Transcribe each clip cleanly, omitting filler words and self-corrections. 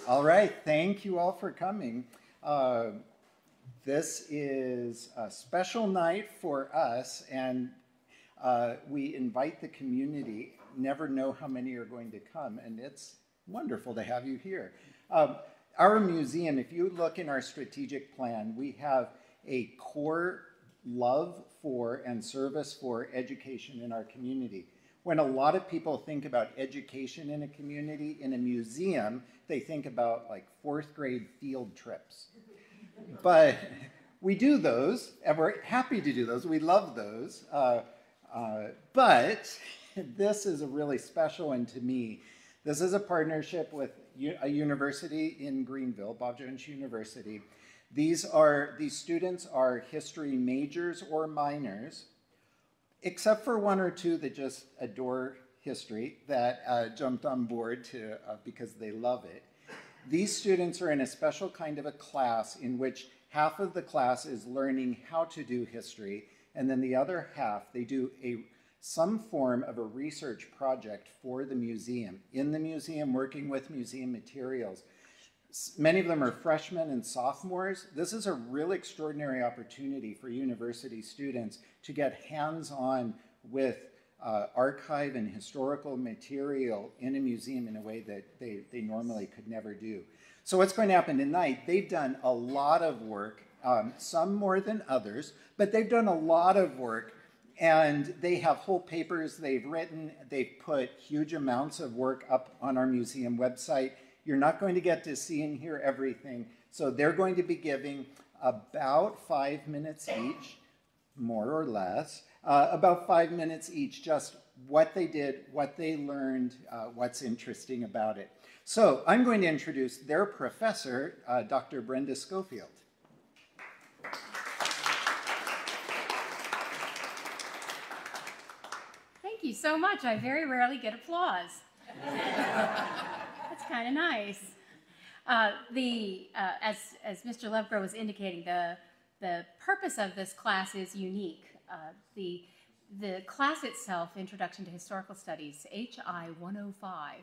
All right, thank you all for coming. Uh, this is a special night for us, and we invite the community. Never know how many are going to come, and it's wonderful to have you here. Um, our museum, if you look in our strategic plan, we have a core love for and service for education in our community. When a lot of people think about education in a community, in a museum, they think about like fourth grade field trips. But we do those, and we're happy to do those. We love those. But this is a really special one to me. This is a partnership with a university in Greenville, Bob Jones University. These students are history majors or minors, except for one or two that just adore history that jumped on board because they love it. These students are in a special kind of a class in which half of the class is learning how to do history, and then the other half, they do some form of a research project for the museum, in the museum, working with museum materials. Many of them are freshmen and sophomores. This is a really extraordinary opportunity for university students to get hands-on with archive and historical material in a museum in a way that they normally could never do. So what's going to happen tonight, they've done a lot of work, some more than others, but they've done a lot of work, and they have whole papers they've written. They've put huge amounts of work up on our museum website. You're not going to get to see and hear everything, so they're going to be giving about 5 minutes each, more or less, about 5 minutes each, just what they did, what they learned, what's interesting about it. So I'm going to introduce their professor, Dr. Brenda Schofield. Thank you so much. I very rarely get applause. That's kind of nice. As Mr. Lovegrove was indicating, the purpose of this class is unique. The class itself, Introduction to Historical Studies, HI 105,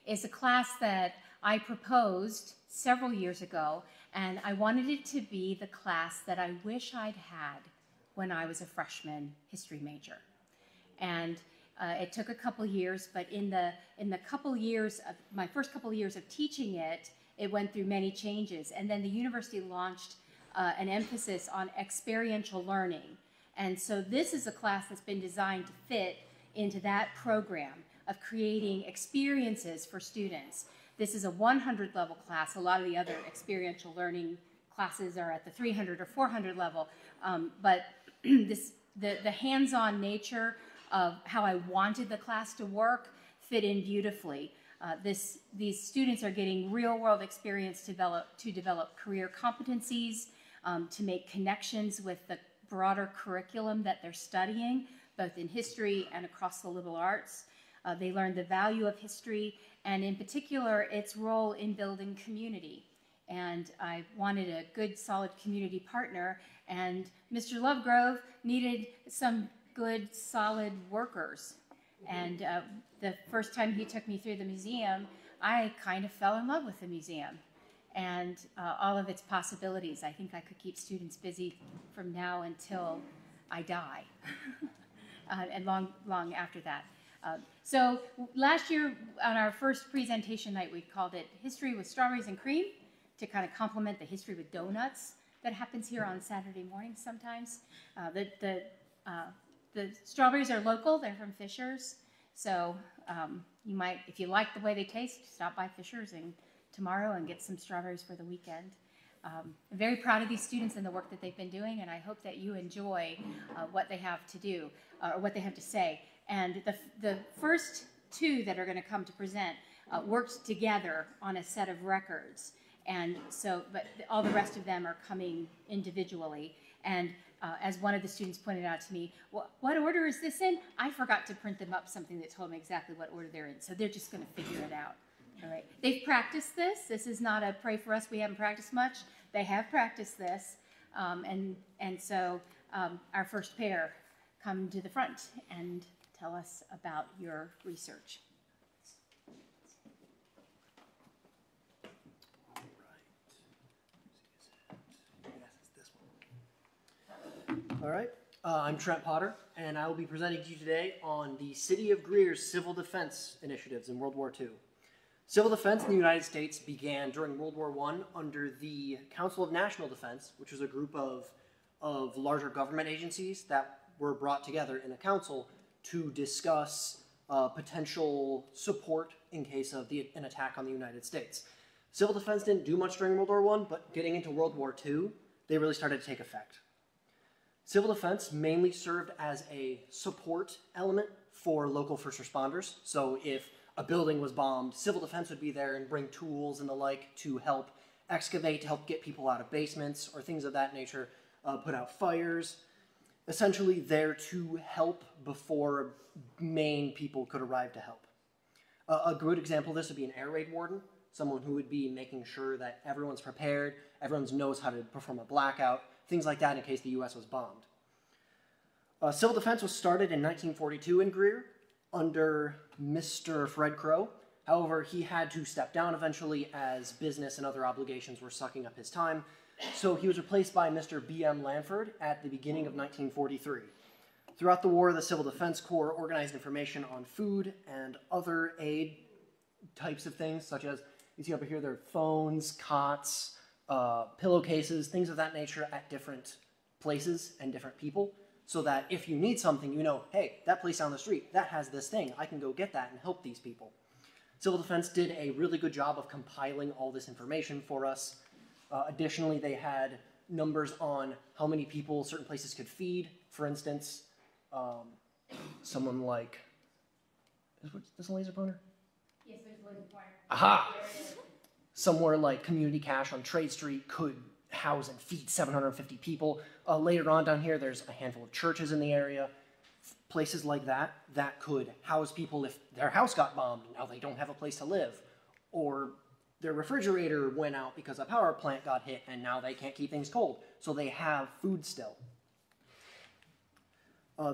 is a class that I proposed several years ago, and I wanted it to be the class that I wish I'd had when I was a freshman history major. And it took a couple years, but in the couple years of my first couple years of teaching it, it went through many changes. And then the university launched an emphasis on experiential learning. And so this is a class that's been designed to fit into that program of creating experiences for students. This is a 100 level class. A lot of the other experiential learning classes are at the 300 or 400 level. But the hands-on nature of how I wanted the class to work fit in beautifully. These students are getting real-world experience to develop career competencies, to make connections with the broader curriculum that they're studying, both in history and across the liberal arts. They learn the value of history, and in particular, its role in building community. And I wanted a good, solid community partner, and Mr. Lovegrove needed some good, solid workers. And the first time he took me through the museum, I kind of fell in love with the museum and all of its possibilities. I think I could keep students busy from now until I die, and long after that. So last year, on our first presentation night, we called it History with Strawberries and Cream, to kind of complement the History with Donuts that happens here on Saturday mornings sometimes. The strawberries are local, they're from Fisher's, so you might, if you like the way they taste, stop by Fisher's tomorrow and get some strawberries for the weekend. I'm very proud of these students and the work that they've been doing, and I hope that you enjoy what they have to do, or what they have to say. And the first two that are going to come to present worked together on a set of records, and so, but all the rest of them are coming individually. And as one of the students pointed out to me, what order is this in? I forgot to print them up something that told me exactly what order they're in, so they're just going to figure it out. All right. They've practiced this. This is not a pray for us, we haven't practiced much. They have practiced this, and so our first pair, come to the front and tell us about your research. All right, I'm Trent Potter, and I will be presenting to you today on the City of Greer's civil defense initiatives in World War II. Civil defense in the United States began during World War I under the Council of National Defense, which was a group of larger government agencies that were brought together in a council to discuss potential support in case of an attack on the United States. Civil defense didn't do much during World War I, but getting into World War II, they really started to take effect. Civil defense mainly served as a support element for local first responders. So if a building was bombed, civil defense would be there and bring tools and the like to help excavate, to help get people out of basements or things of that nature, put out fires. Essentially there to help before main people could arrive to help. A good example of this would be an air raid warden, someone who would be making sure that everyone's prepared, everyone knows how to perform a blackout, things like that in case the U.S. was bombed. Civil defense was started in 1942 in Greer under Mr. Fred Crow. However, he had to step down eventually as business and other obligations were sucking up his time. So he was replaced by Mr. B.M. Lanford at the beginning of 1943. Throughout the war, the Civil Defense Corps organized information on food and other aid types of things, such as, you see over here, there are phones, cots, pillowcases, things of that nature at different places and different people, so that if you need something, you know, hey, that place down the street, that has this thing, I can go get that and help these people. Civil Defense did a really good job of compiling all this information for us. Additionally, they had numbers on how many people certain places could feed. For instance, someone like, is this a laser pointer? Yes, there's a laser pointer. Aha! Somewhere like Community Cash on Trade Street could house and feed 750 people. Later on down here, there's a handful of churches in the area. Places like that that could house people if their house got bombed, now they don't have a place to live. Or their refrigerator went out because a power plant got hit and now they can't keep things cold, so they have food still.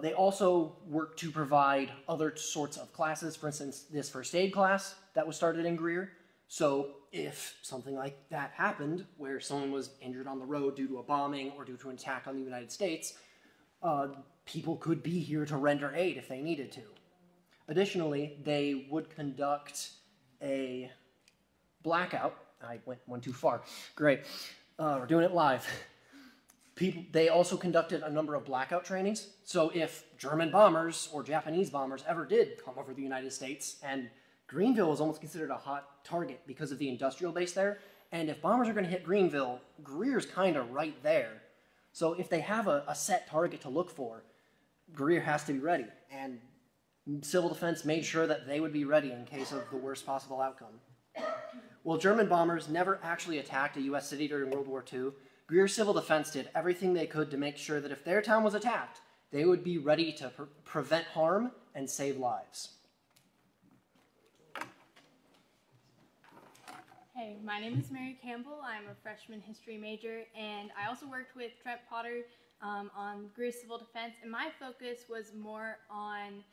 They also work to provide other sorts of classes, for instance, this first aid class that was started in Greer. So if something like that happened, where someone was injured on the road due to a bombing or due to an attack on the United States, people could be here to render aid if they needed to. Additionally, they would conduct a blackout. I went too far. Great. We're doing it live. They also conducted a number of blackout trainings. So if German bombers or Japanese bombers ever did come over the United States, and Greenville was almost considered a hot target because of the industrial base there, and if bombers are going to hit Greenville, Greer's kind of right there. So if they have a set target to look for, Greer has to be ready. And Civil Defense made sure that they would be ready in case of the worst possible outcome. While German bombers never actually attacked a U.S. city during World War II, Greer Civil Defense did everything they could to make sure that if their town was attacked, they would be ready to prevent harm and save lives. Hey, my name is Mary Campbell. I'm a freshman history major, and I also worked with Trent Potter on Greer Civil Defense, and my focus was more on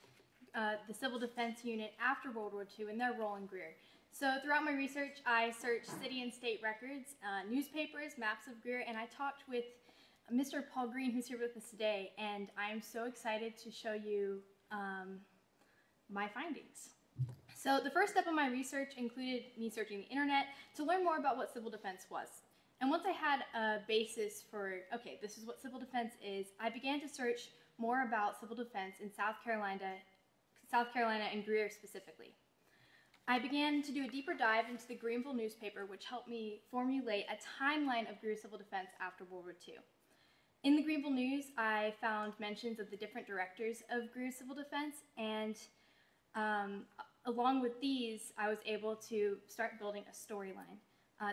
the Civil Defense Unit after World War II and their role in Greer. So throughout my research, I searched city and state records, newspapers, maps of Greer, and I talked with Mr. Paul Green, who's here with us today, and I am so excited to show you my findings. So the first step of my research included me searching the internet to learn more about what civil defense was. And once I had a basis for, okay, this is what civil defense is, I began to search more about civil defense in South Carolina and Greer specifically. I began to do a deeper dive into the Greenville newspaper, which helped me formulate a timeline of Greer civil defense after World War II. In the Greenville News, I found mentions of the different directors of Greer civil defense, and along with these, I was able to start building a storyline.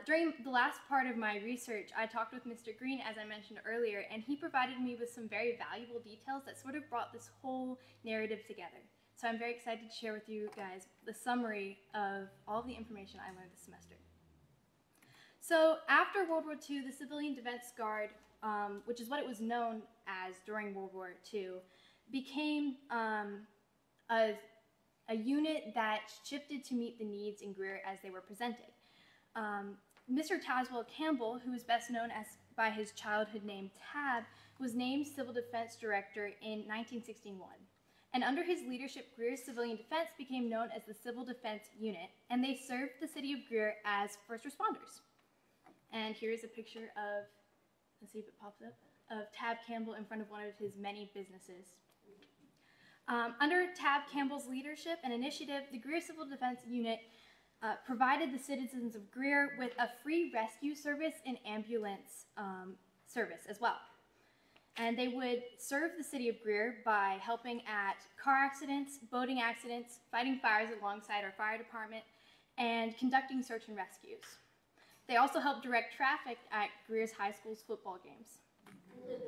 During the last part of my research, I talked with Mr. Green, as I mentioned earlier, and he provided me with some very valuable details that sort of brought this whole narrative together. So I'm very excited to share with you guys the summary of all the information I learned this semester. So after World War II, the Civilian Defense Guard, which is what it was known as during World War II, became a unit that shifted to meet the needs in Greer as they were presented. Mr. Tazewell Campbell, who is best known as by his childhood name Tab, was named Civil Defense Director in 1961. And under his leadership, Greer's civilian defense became known as the Civil Defense Unit, and they served the city of Greer as first responders. And here's a picture of, let's see if it pops up, of Tab Campbell in front of one of his many businesses. Under Tab Campbell's leadership and initiative, the Greer Civil Defense Unit provided the citizens of Greer with a free rescue service and ambulance service as well. And they would serve the city of Greer by helping at car accidents, boating accidents, fighting fires alongside our fire department, and conducting search and rescues. They also helped direct traffic at Greer's high school's football games. Yep.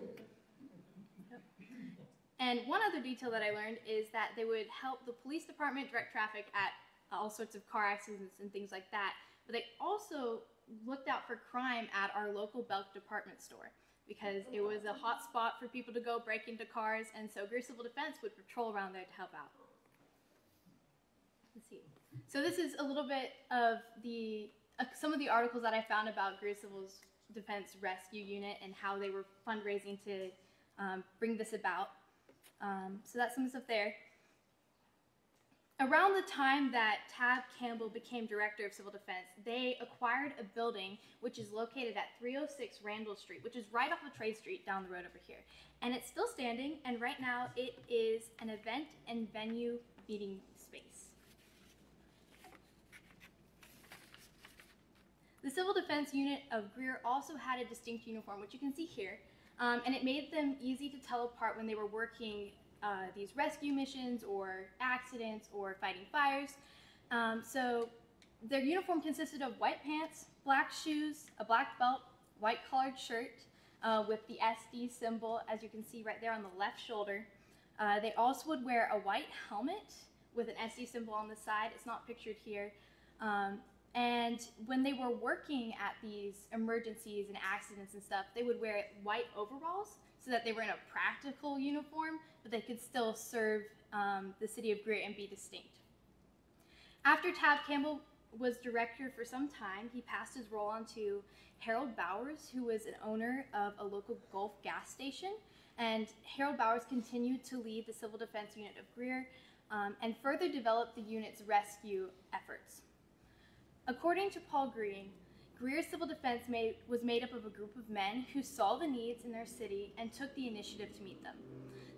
And one other detail that I learned is that they would help the police department direct traffic at all sorts of car accidents and things like that, but they also looked out for crime at our local Belk department store, because it was a hot spot for people to go break into cars, and so Greer Civil Defense would patrol around there to help out. Let's see. So this is a little bit of the some of the articles that I found about Greer Civil Defense Rescue Unit and how they were fundraising to bring this about. So that's some stuff there. Around the time that Tab Campbell became Director of Civil Defense, they acquired a building which is located at 306 Randall Street, which is right off of Trade Street down the road over here. And it's still standing, and right now it is an event and venue meeting space. The Civil Defense Unit of Greer also had a distinct uniform, which you can see here, and it made them easy to tell apart when they were working these rescue missions or accidents or fighting fires. So their uniform consisted of white pants, black shoes, a black belt, white collared shirt with the SD symbol, as you can see right there on the left shoulder. They also would wear a white helmet with an SD symbol on the side. It's not pictured here. And when they were working at these emergencies and accidents and stuff, they would wear white overalls so that they were in a practical uniform, but they could still serve the city of Greer and be distinct. After Tab Campbell was director for some time, he passed his role on to Harold Bowers, who was an owner of a local Gulf gas station. And Harold Bowers continued to lead the Civil Defense Unit of Greer and further developed the unit's rescue efforts. According to Paul Green, Greer's Civil Defense was made up of a group of men who saw the needs in their city and took the initiative to meet them.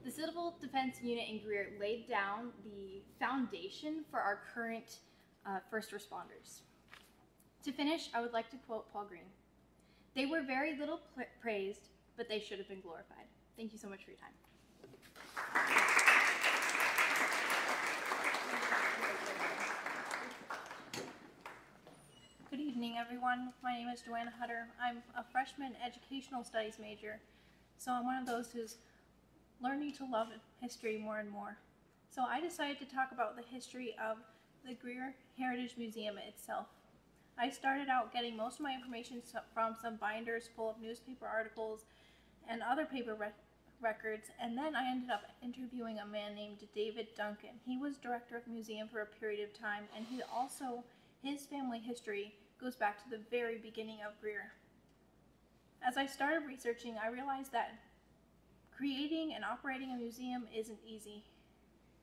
The Civil Defense Unit in Greer laid down the foundation for our current first responders. To finish, I would like to quote Paul Green. "They were very little praised, but they should have been glorified." Thank you so much for your time. Good evening, everyone. My name is Joanna Hutter. I'm a freshman educational studies major, so I'm one of those who's learning to love history more and more. So I decided to talk about the history of the Greer Heritage Museum itself. I started out getting most of my information from some binders full of newspaper articles and other paper records, and then I ended up interviewing a man named David Duncan. He was director of the museum for a period of time, and his family history goes back to the very beginning of Greer. As I started researching, I realized that creating and operating a museum isn't easy.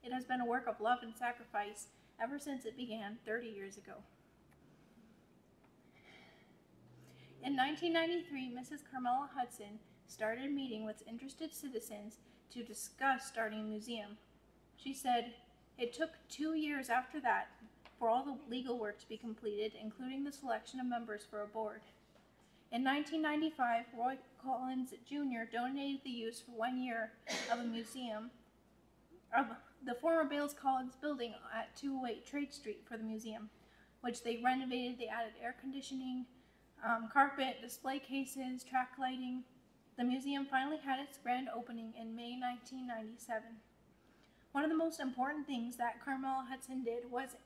It has been a work of love and sacrifice ever since it began 30 years ago. In 1993, Mrs. Carmela Hudson started meeting with interested citizens to discuss starting a museum. She said, "It took 2 years after that for all the legal work to be completed, including the selection of members for a board. In 1995, Roy Collins Jr. donated the use for 1 year of a museum of the former Bales Collins building at 208 Trade Street for the museum, which they renovated. They added air conditioning, carpet, display cases, track lighting. The museum finally had its grand opening in May 1997. One of the most important things that Carmela Hudson did was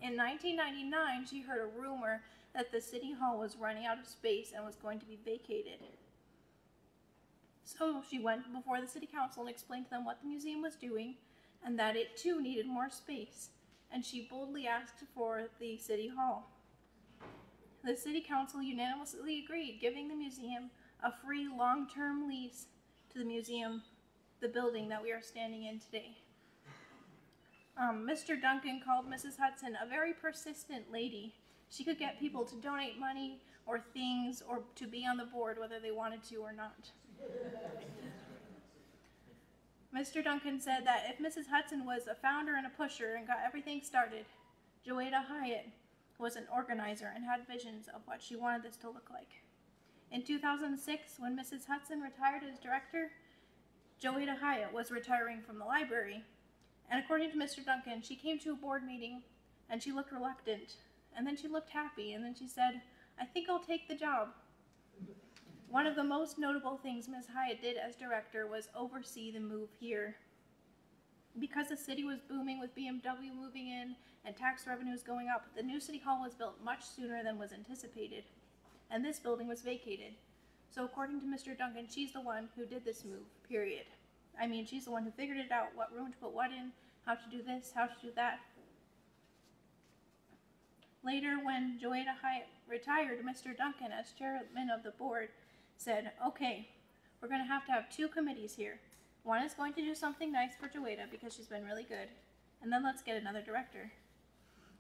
in 1999, she heard a rumor that the city hall was running out of space and was going to be vacated. So she went before the city council and explained to them what the museum was doing and that it too needed more space, and she boldly asked for the city hall. The City Council unanimously agreed, giving the museum a free long-term lease to the museum, the building that we are standing in today. Mr. Duncan called Mrs. Hudson a very persistent lady. She could get people to donate money or things or to be on the board whether they wanted to or not. Mr. Duncan said that if Mrs. Hudson was a founder and a pusher and got everything started, Joada Hyatt was an organizer and had visions of what she wanted this to look like. In 2006, when Mrs. Hudson retired as director, Joada Hyatt was retiring from the library. And according to Mr. Duncan, she came to a board meeting and she looked reluctant. And then she looked happy and then she said, "I think I'll take the job." One of the most notable things Ms. Hyatt did as director was oversee the move here. Because the city was booming with BMW moving in and tax revenues going up, the new city hall was built much sooner than was anticipated. And this building was vacated. So according to Mr. Duncan, she's the one who did this move, period. I mean, she's the one who figured it out, what room to put what in, how to do this, how to do that. Later, when Joada Hyatt retired, Mr. Duncan, as chairman of the board, said, "Okay, we're going to have 2 committees here. One is going to do something nice for Joada because she's been really good, and then let's get another director."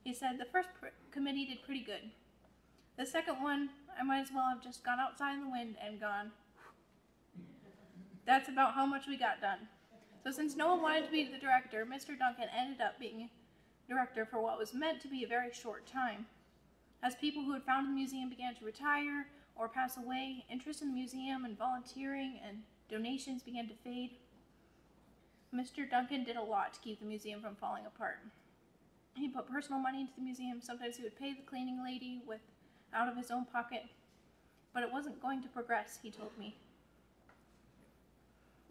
He said, "The first committee did pretty good. The second one, I might as well have just gone outside in the wind and gone." That's about how much we got done. So since no one wanted to be the director, Mr. Duncan ended up being director for what was meant to be a very short time. As people who had founded the museum began to retire or pass away, interest in the museum and volunteering and donations began to fade. Mr. Duncan did a lot to keep the museum from falling apart. He put personal money into the museum. Sometimes he would pay the cleaning lady out of his own pocket, but it wasn't going to progress, he told me.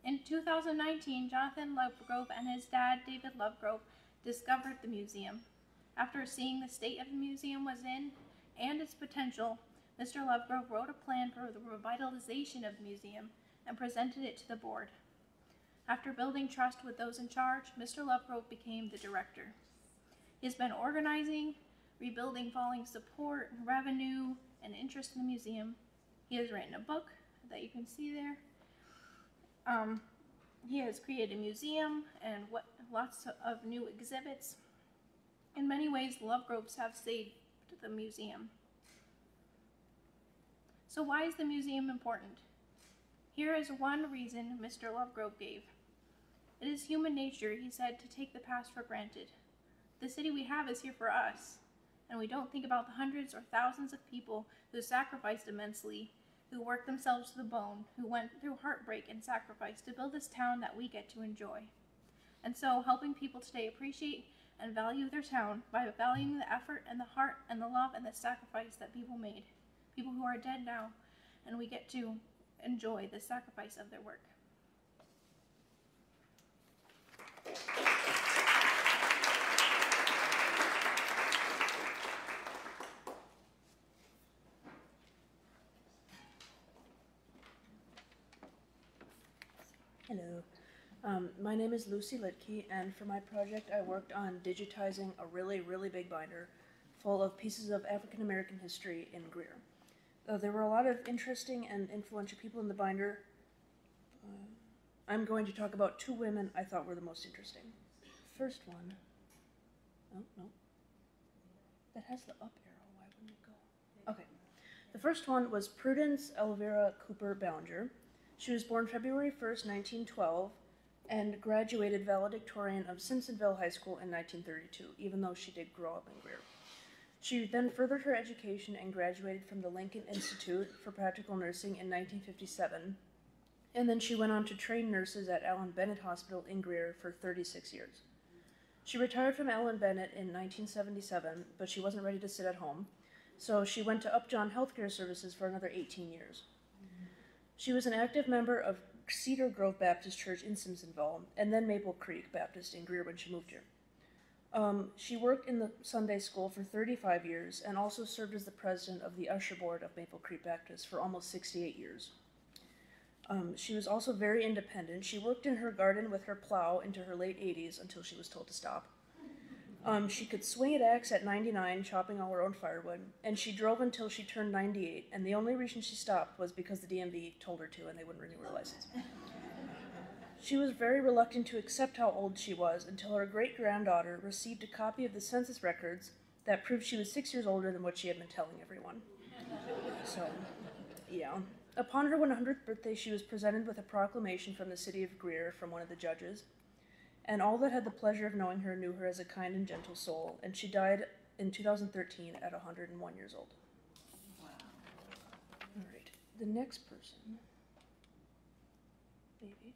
In 2019, Jonathan Lovegrove and his dad, David Lovegrove, discovered the museum. After seeing the state of the museum was in and its potential, Mr. Lovegrove wrote a plan for the revitalization of the museum and presented it to the board. After building trust with those in charge, Mr. Lovegrove became the director. He has been organizing, rebuilding falling support, revenue, and interest in the museum. He has written a book that you can see there. He has created a museum and lots of new exhibits. In many ways, the Lovegroves have saved the museum. So why is the museum important? Here is one reason Mr. Lovegrove gave. It is human nature, he said, to take the past for granted. The city we have is here for us, and we don't think about the hundreds or thousands of people who sacrificed immensely, who worked themselves to the bone, who went through heartbreak and sacrifice to build this town that we get to enjoy. And so, helping people today appreciate and value their town by valuing the effort and the heart and the love and the sacrifice that people made. People who are dead now, and we get to enjoy the sacrifice of their work. Hello. My name is Lucy Litke, and for my project I worked on digitizing a really, really big binder full of pieces of African American history in Greer. There were a lot of interesting and influential people in the binder. I'm going to talk about 2 women I thought were the most interesting. First one, oh, no, that has the up arrow, why wouldn't it go? Okay, the first one was Prudence Elvira Cooper Ballinger. She was born February 1st, 1912, and graduated valedictorian of Simpsonville High School in 1932, even though she did grow up in Greer. She then furthered her education and graduated from the Lincoln Institute for Practical Nursing in 1957, and then she went on to train nurses at Allen Bennett Hospital in Greer for 36 years. She retired from Allen Bennett in 1977, but she wasn't ready to sit at home, so she went to Upjohn Healthcare Services for another 18 years. She was an active member of Cedar Grove Baptist Church in Simpsonville, and then Maple Creek Baptist in Greer when she moved here. She worked in the Sunday school for 35 years and also served as the president of the usher board of Maple Creek Baptist for almost 68 years. She was also very independent. She worked in her garden with her plow into her late 80s until she was told to stop. She could swing an axe at 99, chopping all her own firewood, and she drove until she turned 98, and the only reason she stopped was because the DMV told her to and they wouldn't renew her license. She was very reluctant to accept how old she was until her great-granddaughter received a copy of the census records that proved she was 6 years older than what she had been telling everyone. So, yeah. Upon her 100th birthday, she was presented with a proclamation from the city of Greer from one of the judges, and all that had the pleasure of knowing her knew her as a kind and gentle soul, and she died in 2013 at 101 years old. Wow. All right, the next person, maybe,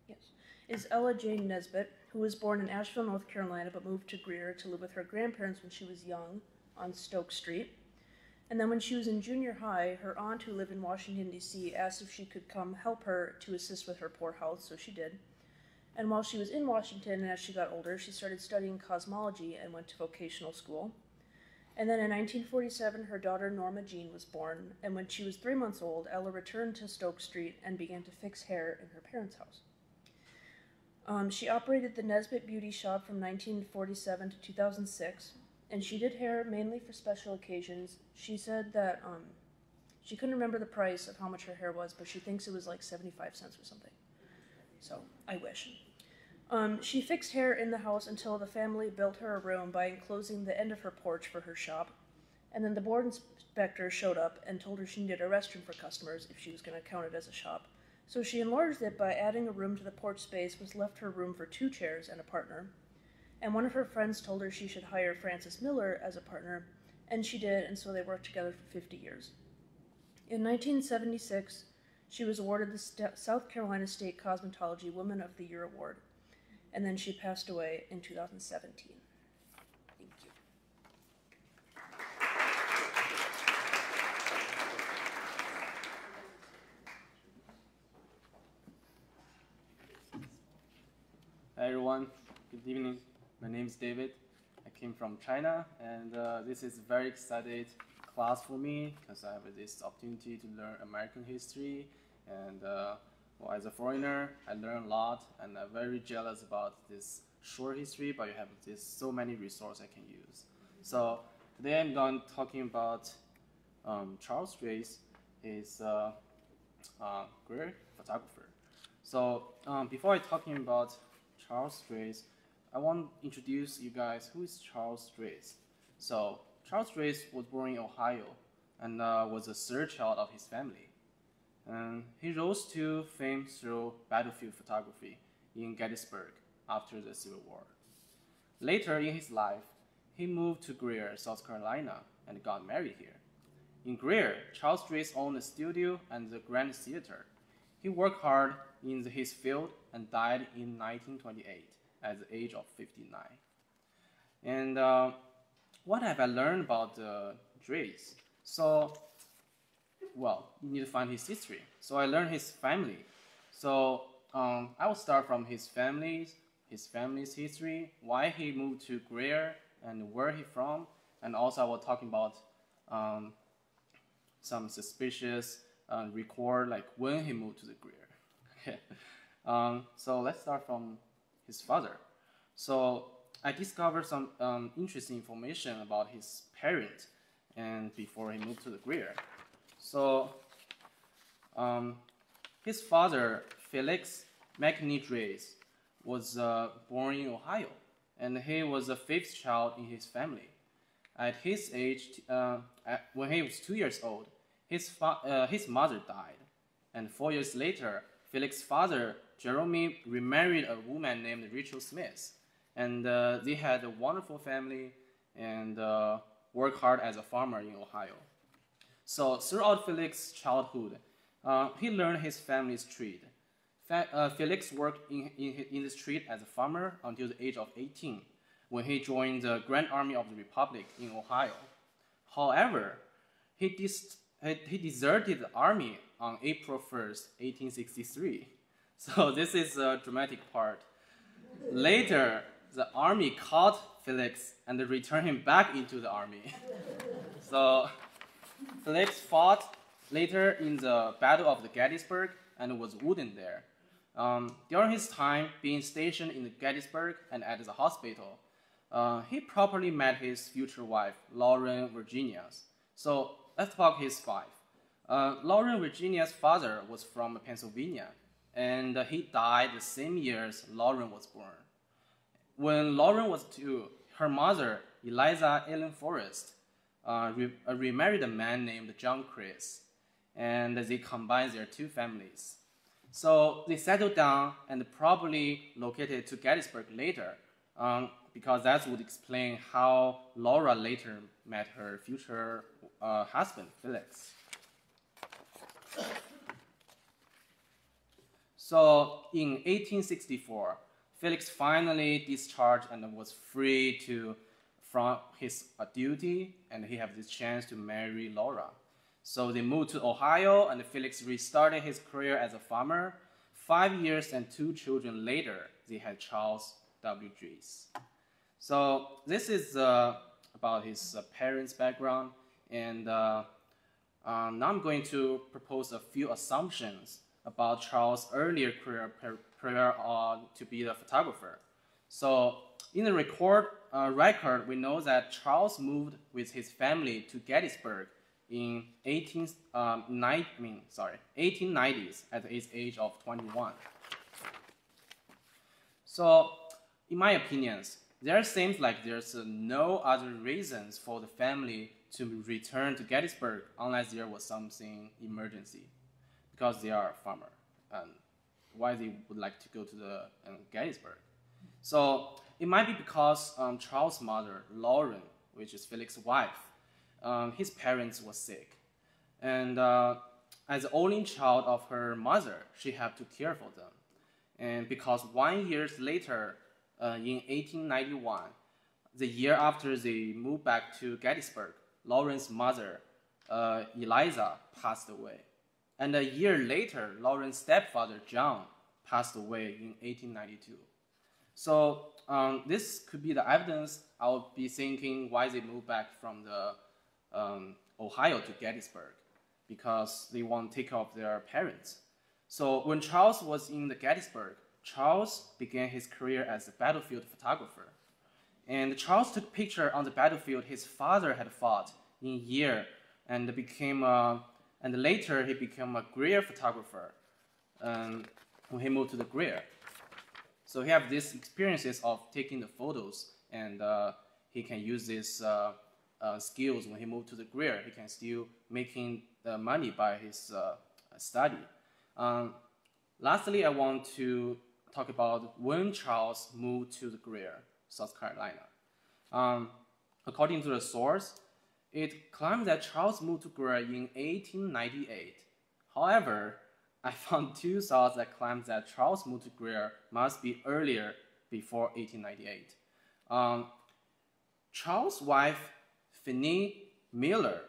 yes, is Ella Jane Nesbitt, who was born in Asheville, North Carolina, but moved to Greer to live with her grandparents when she was young on Stoke Street. And then when she was in junior high, her aunt, who lived in Washington, D.C., asked if she could come help her to assist with her poor health, so she did. And while she was in Washington, and as she got older, she started studying cosmology and went to vocational school. And then in 1947, her daughter Norma Jean was born, and when she was 3 months old, Ella returned to Stoke Street and began to fix hair in her parents' house. She operated the Nesbitt Beauty Shop from 1947 to 2006, and she did hair mainly for special occasions. She said that she couldn't remember the price of how much her hair was, but she thinks it was like 75 cents or something. So, I wish. She fixed hair in the house until the family built her a room by enclosing the end of her porch for her shop. And then the board inspector showed up and told her she needed a restroom for customers if she was going to count it as a shop. So she enlarged it by adding a room to the porch space, which left her room for 2 chairs and a partner. And one of her friends told her she should hire Frances Miller as a partner, and she did, and so they worked together for 50 years. In 1976, she was awarded the South Carolina State Cosmetology Woman of the Year Award, and then she passed away in 2017. Thank you. Hi everyone, good evening. My name is David. I came from China, and this is a very excited class for me because I have this opportunity to learn American history, and well, as a foreigner, I learn a lot, and I'm very jealous about this short history, but you have this so many resources I can use. So today I'm going to talking about Charles Drace. He's a great photographer. So before I talking about Charles Drace, I want to introduce you guys who is Charles Drace. So Charles Drace was born in Ohio and was a third child of his family. And he rose to fame through battlefield photography in Gettysburg after the Civil War. Later in his life, he moved to Greer, South Carolina, and got married here. In Greer, Charles Drace owned a studio and the Grand Theater. He worked hard in his field and died in 1928 at the age of 59. And what have I learned about Drace? So, well, you need to find his history. So I learned his family. So I will start from his family's history, why he moved to Greer and where he from, and also I will talk about some suspicious record, like when he moved to the Greer. Okay. So let's start from his father. So I discovered some interesting information about his parents and before he moved to the Greer. So his father, Felix McNee Drace, was born in Ohio, and he was the 5th child in his family. At his age, when he was 2 years old, his mother died, and 4 years later, Felix's father, Jerome, remarried a woman named Rachel Smith, and they had a wonderful family and worked hard as a farmer in Ohio. So throughout Felix's childhood, he learned his family's trade. Felix worked in the street as a farmer until the age of 18, when he joined the Grand Army of the Republic in Ohio. However, he deserted the army on April 1st, 1863. So this is a dramatic part. Later, the army caught Felix and returned him back into the army. So Felix fought later in the Battle of the Gettysburg and was wounded there. During his time being stationed in Gettysburg and at the hospital, he properly met his future wife, Lauren Virginia. So let's talk his wife. Lauren Virginia's father was from Pennsylvania, and he died the same year as Lauren was born. When Lauren was 2, her mother, Eliza Ellen Forrest, remarried a man named John Chris, and they combined their 2 families. So they settled down and probably located to Gettysburg later, because that would explain how Laura later met her future husband, Felix. So in 1864, Felix finally discharged and was free from his duty, and he had this chance to marry Laura. So they moved to Ohio, and Felix restarted his career as a farmer. 5 years and 2 children later, they had Charles W. Dries. So this is about his parents' background, and now I'm going to propose a few assumptions about Charles' earlier career to be a photographer. So in the record, we know that Charles moved with his family to Gettysburg in 1890s at his age of 21. So in my opinions, there seems like there's no other reasons for the family to return to Gettysburg unless there was something emergency, because they are a farmer, and why they would like to go to the Gettysburg. So it might be because Charles' mother, Lauren, which is Felix's wife, his parents were sick, and as the only child of her mother, she had to care for them. And because 1 year later, in 1891, the year after they moved back to Gettysburg, Lauren's mother, Eliza, passed away. And a year later, Lauren's stepfather, John, passed away in 1892. So this could be the evidence. I'll be thinking why they moved back from the Ohio to Gettysburg, because they want to take care of their parents. So when Charles was in the Gettysburg, Charles began his career as a battlefield photographer. And Charles took pictures on the battlefield his father had fought in year, and later he became a Greer photographer when he moved to the Greer. So he has these experiences of taking the photos, and he can use these skills when he moved to the Greer. He can still making money by his study. Lastly, I want to talk about when Charles moved to the Greer, South Carolina. According to the source, it claims that Charles moved to Greer in 1898. However, I found 2 sources that claim that Charles moved to Greer must be earlier, before 1898. Charles' wife, Fanny Miller,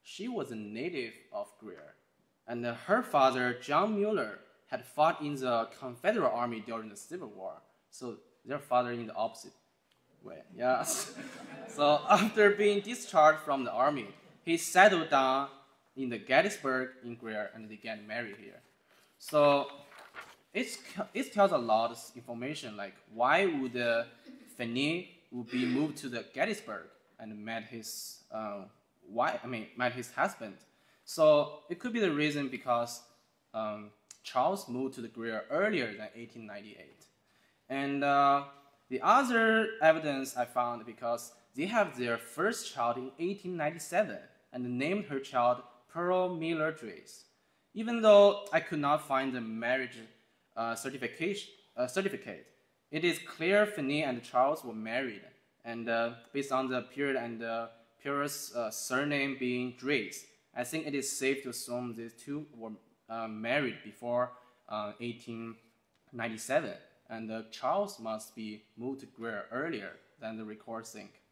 she was a native of Greer, and her father, John Mueller, had fought in the Confederate Army during the Civil War. So their father in the opposite way. Yes. So after being discharged from the army, he settled down in the Gettysburg in Greer, and they get married here. So it tells a lot of information, like why would Fanny would be moved to the Gettysburg and met his husband. So it could be the reason because Charles moved to the Greer earlier than 1898. And the other evidence I found because they have their first child in 1897 and named her child Pearl Miller Dries. Even though I could not find the marriage certificate, it is clear Fanny and Charles were married. And based on the period and Pearl's surname being Dries, I think it is safe to assume these 2 were married before 1897, and Charles must be moved to Greer earlier than the records think.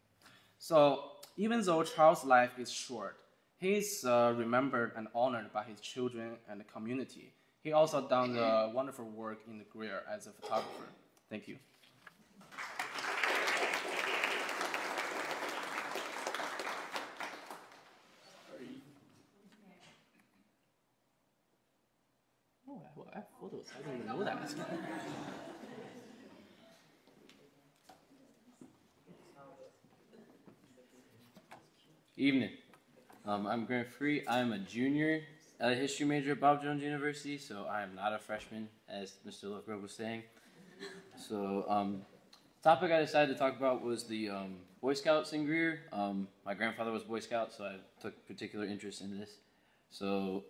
So even though Charles' life is short, he is remembered and honored by his children and the community. He also done the wonderful work in the Greer as a photographer. Thank you. Oh, I have photos. I didn't even know that. Evening. I'm Grant Free. I'm a junior history major at Bob Jones University, so I am not a freshman, as Mr. Lovegrove was saying. So, topic I decided to talk about was the Boy Scouts in Greer. My grandfather was Boy Scout, so I took particular interest in this. So,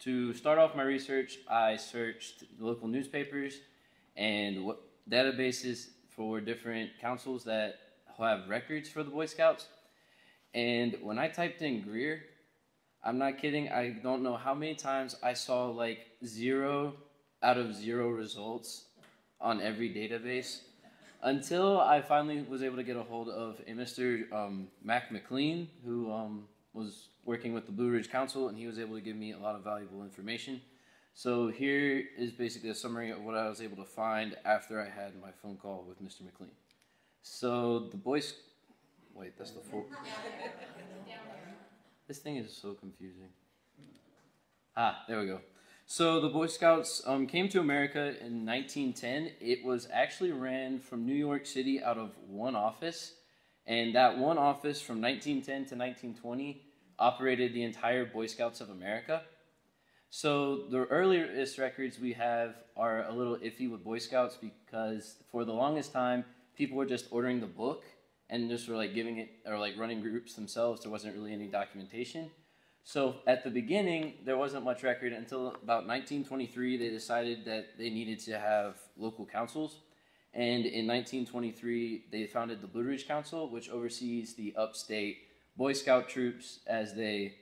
to start off my research, I searched local newspapers and what databases for different councils that have records for the Boy Scouts. And when I typed in Greer, I'm not kidding, I don't know how many times I saw like 0 out of 0 results on every database until I finally was able to get a hold of a Mr. Mac McLean, who was working with the Blue Ridge Council, and he was able to give me a lot of valuable information. So here is basically a summary of what I was able to find after I had my phone call with Mr. McLean. So the boys, wait, that's the full. This thing is so confusing. There we go. So the Boy Scouts came to America in 1910. It was actually ran from New York City out of one office, and that one office from 1910 to 1920 operated the entire Boy Scouts of America. So the earliest records we have are a little iffy with Boy Scouts because for the longest time, people were just ordering the book and just were like giving it, or like running groups themselves. There wasn't really any documentation. So at the beginning, there wasn't much record until about 1923, they decided that they needed to have local councils. And in 1923, they founded the Blue Ridge Council, which oversees the upstate Boy Scout troops as they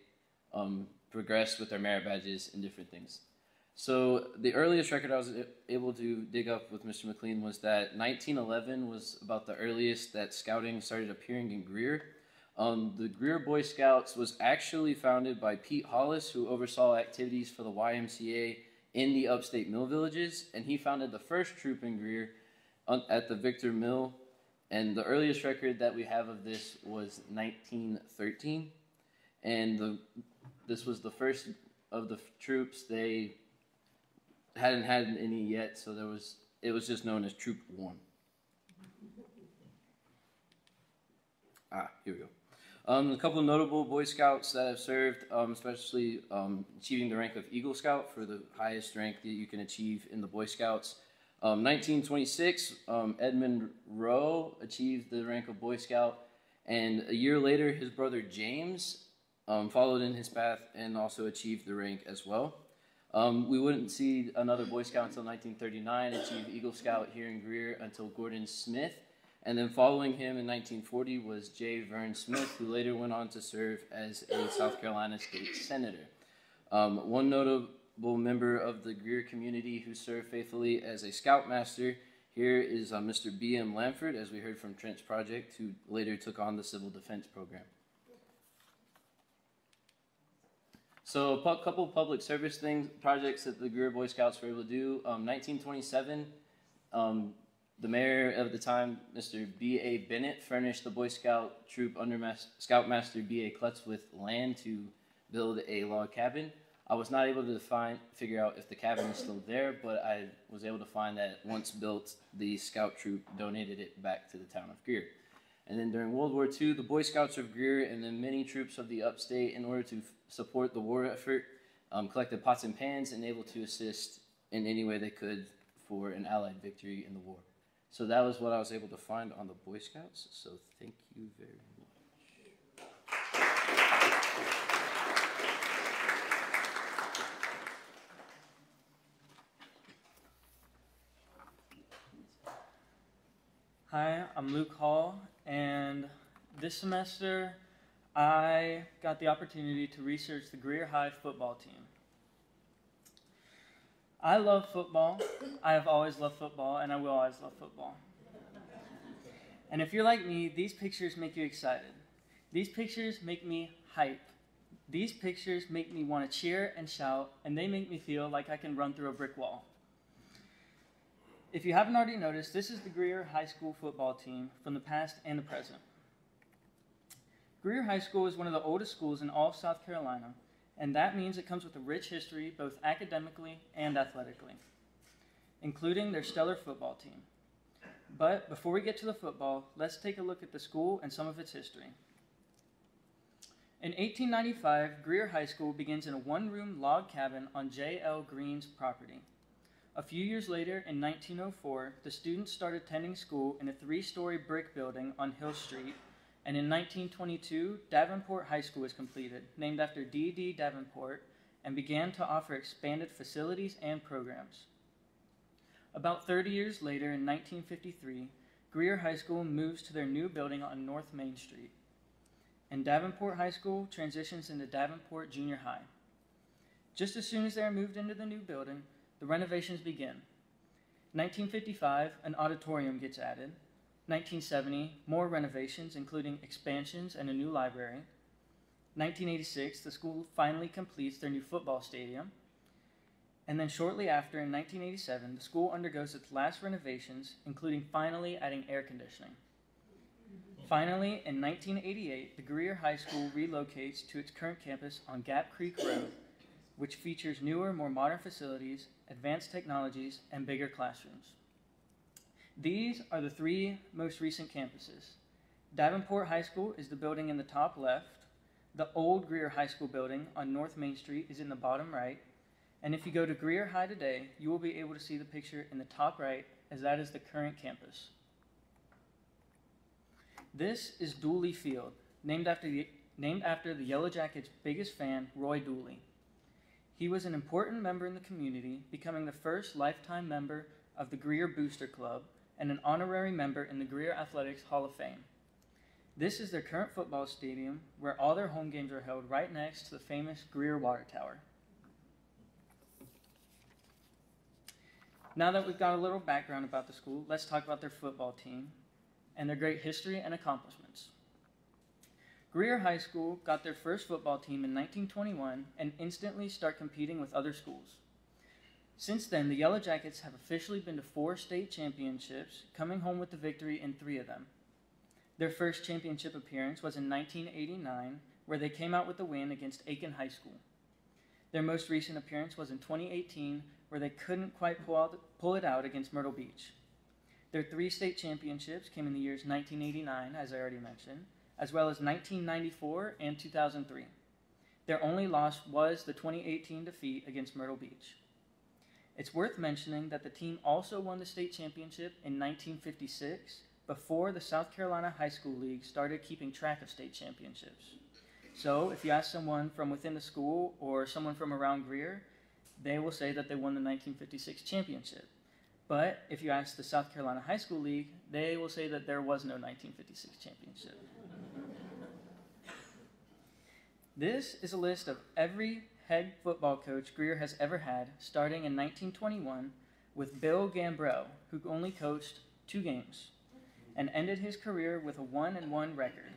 progressed with their merit badges and different things. So the earliest record I was able to dig up with Mr. McLean was that 1911 was about the earliest that scouting started appearing in Greer. The Greer Boy Scouts was actually founded by Pete Hollis, who oversaw activities for the YMCA in the upstate mill villages, and he founded the first troop in Greer at the Victor Mill, and the earliest record that we have of this was 1913, and this was the first of the troops. They hadn't had any yet, so it was just known as Troop 1. Here we go. A couple of notable Boy Scouts that have served, especially achieving the rank of Eagle Scout for the highest rank that you can achieve in the Boy Scouts. 1926, Edmund Rowe achieved the rank of Boy Scout, and a year later, his brother James followed in his path and also achieved the rank as well. We wouldn't see another Boy Scout until 1939 achieve Eagle Scout here in Greer until Gordon Smith. And then following him in 1940 was J. Vern Smith, who later went on to serve as a South Carolina state senator. One notable member of the Greer community who served faithfully as a scoutmaster here is Mr. B.M. Lamford, as we heard from Trent's project, who later took on the civil defense program. So a couple of public service projects that the Greer Boy Scouts were able to do. 1927, the mayor of the time, Mr. B.A. Bennett, furnished the Boy Scout troop under Scoutmaster B.A. Klutz with land to build a log cabin. I was not able to figure out if the cabin is still there, but I was able to find that once built, the Scout troop donated it back to the town of Greer. And then during World War II, the Boy Scouts of Greer and then many troops of the upstate, in order to support the war effort, collected pots and pans and able to assist in any way they could for an Allied victory in the war. So that was what I was able to find on the Boy Scouts, so thank you very much. Hi, I'm Luke Hall, and this semester I got the opportunity to research the Greer High football team. I love football. I have always loved football, and I will always love football. And if you're like me, these pictures make you excited. These pictures make me hype. These pictures make me want to cheer and shout, and they make me feel like I can run through a brick wall. If you haven't already noticed, this is the Greer High School football team from the past and the present. Greer High School is one of the oldest schools in all of South Carolina, and that means it comes with a rich history both academically and athletically, including their stellar football team. But before we get to the football, let's take a look at the school and some of its history. In 1895, Greer High School begins in a one-room log cabin on J.L. Green's property. A few years later, in 1904, the students started attending school in a 3-story brick building on Hill Street, and in 1922, Davenport High School was completed, named after D.D. Davenport, and began to offer expanded facilities and programs. About 30 years later, in 1953, Greer High School moves to their new building on North Main Street, and Davenport High School transitions into Davenport Junior High. Just as soon as they are moved into the new building, the renovations begin. 1955, an auditorium gets added. 1970, more renovations, including expansions and a new library. 1986, the school finally completes their new football stadium. And then shortly after, in 1987, the school undergoes its last renovations, including finally adding air conditioning. Finally, in 1988, the Greer High School relocates to its current campus on Gap Creek Road, which features newer, more modern facilities, advanced technologies, and bigger classrooms. These are the 3 most recent campuses. Davenport High School is the building in the top left. The old Greer High School building on North Main Street is in the bottom right. And if you go to Greer High today, you will be able to see the picture in the top right, as that is the current campus. This is Dooley Field, named after the Yellow Jackets' biggest fan, Roy Dooley. He was an important member in the community, becoming the first lifetime member of the Greer Booster Club and an honorary member in the Greer Athletics Hall of Fame. This is their current football stadium, where all their home games are held right next to the famous Greer Water Tower. Now that we've got a little background about the school, let's talk about their football team and their great history and accomplishments. Greer High School got their first football team in 1921 and instantly start competing with other schools. Since then, the Yellow Jackets have officially been to 4 state championships, coming home with the victory in 3 of them. Their first championship appearance was in 1989, where they came out with the win against Aiken High School. Their most recent appearance was in 2018, where they couldn't quite pull it out against Myrtle Beach. Their 3 state championships came in the years 1989, as I already mentioned, as well as 1994 and 2003. Their only loss was the 2018 defeat against Myrtle Beach. It's worth mentioning that the team also won the state championship in 1956, before the South Carolina High School League started keeping track of state championships. So if you ask someone from within the school or someone from around Greer, they will say that they won the 1956 championship. But if you ask the South Carolina High School League, they will say that there was no 1956 championship. This is a list of every head football coach Greer has ever had, starting in 1921 with Bill Gambrell, who only coached 2 games and ended his career with a 1-1 record.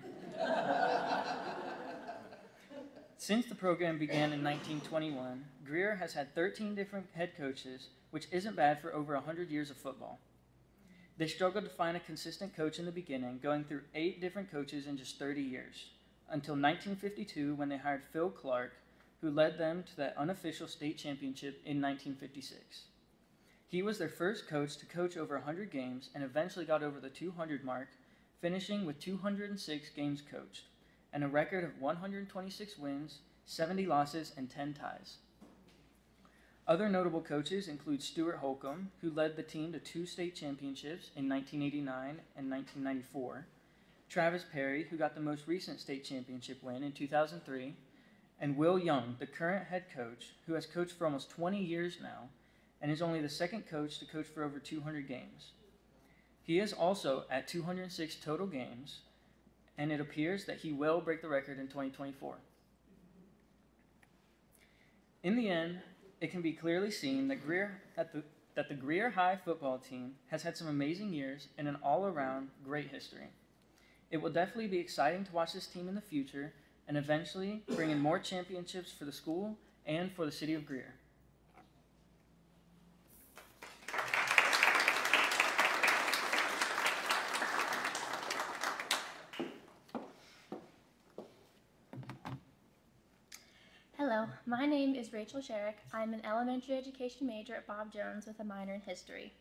Since the program began in 1921, Greer has had 13 different head coaches, which isn't bad for over 100 years of football. They struggled to find a consistent coach in the beginning, going through 8 different coaches in just 30 years, until 1952 when they hired Phil Clark, who led them to that unofficial state championship in 1956. He was their first coach to coach over 100 games and eventually got over the 200 mark, finishing with 206 games coached, and a record of 126 wins, 70 losses, and 10 ties. Other notable coaches include Stuart Holcomb, who led the team to 2 state championships in 1989 and 1994, Travis Perry, who got the most recent state championship win in 2003, and Will Young, the current head coach, who has coached for almost 20 years now and is only the second coach to coach for over 200 games. He is also at 206 total games, and it appears that he will break the record in 2024. In the end, it can be clearly seen that the Greer High football team has had some amazing years and an all-around great history. It will definitely be exciting to watch this team in the future and eventually bring in more championships for the school and for the city of Greer. Hello, my name is Rachel Sherrick. I'm an elementary education major at Bob Jones with a minor in history.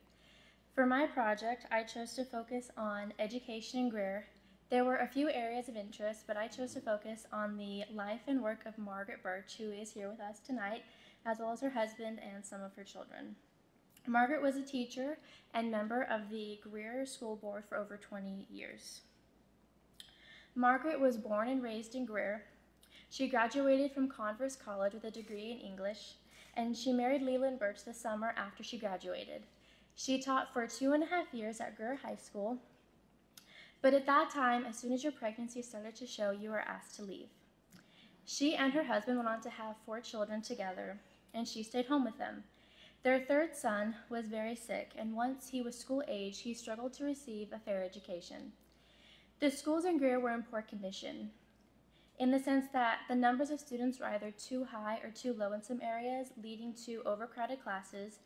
For my project, I chose to focus on education in Greer, There were a few areas of interest, but I chose to focus on the life and work of Margaret Birch, who is here with us tonight, as well as her husband and some of her children. Margaret was a teacher and member of the Greer School Board for over 20 years. Margaret was born and raised in Greer. She graduated from Converse College with a degree in English, and she married Leland Birch the summer after she graduated. She taught for 2.5 years at Greer High School, but at that time, as soon as your pregnancy started to show, you were asked to leave. She and her husband went on to have 4 children together, and she stayed home with them. Their third son was very sick, and once he was school age, he struggled to receive a fair education. The schools in Greer were in poor condition, in the sense that the numbers of students were either too high or too low in some areas, leading to overcrowded classes.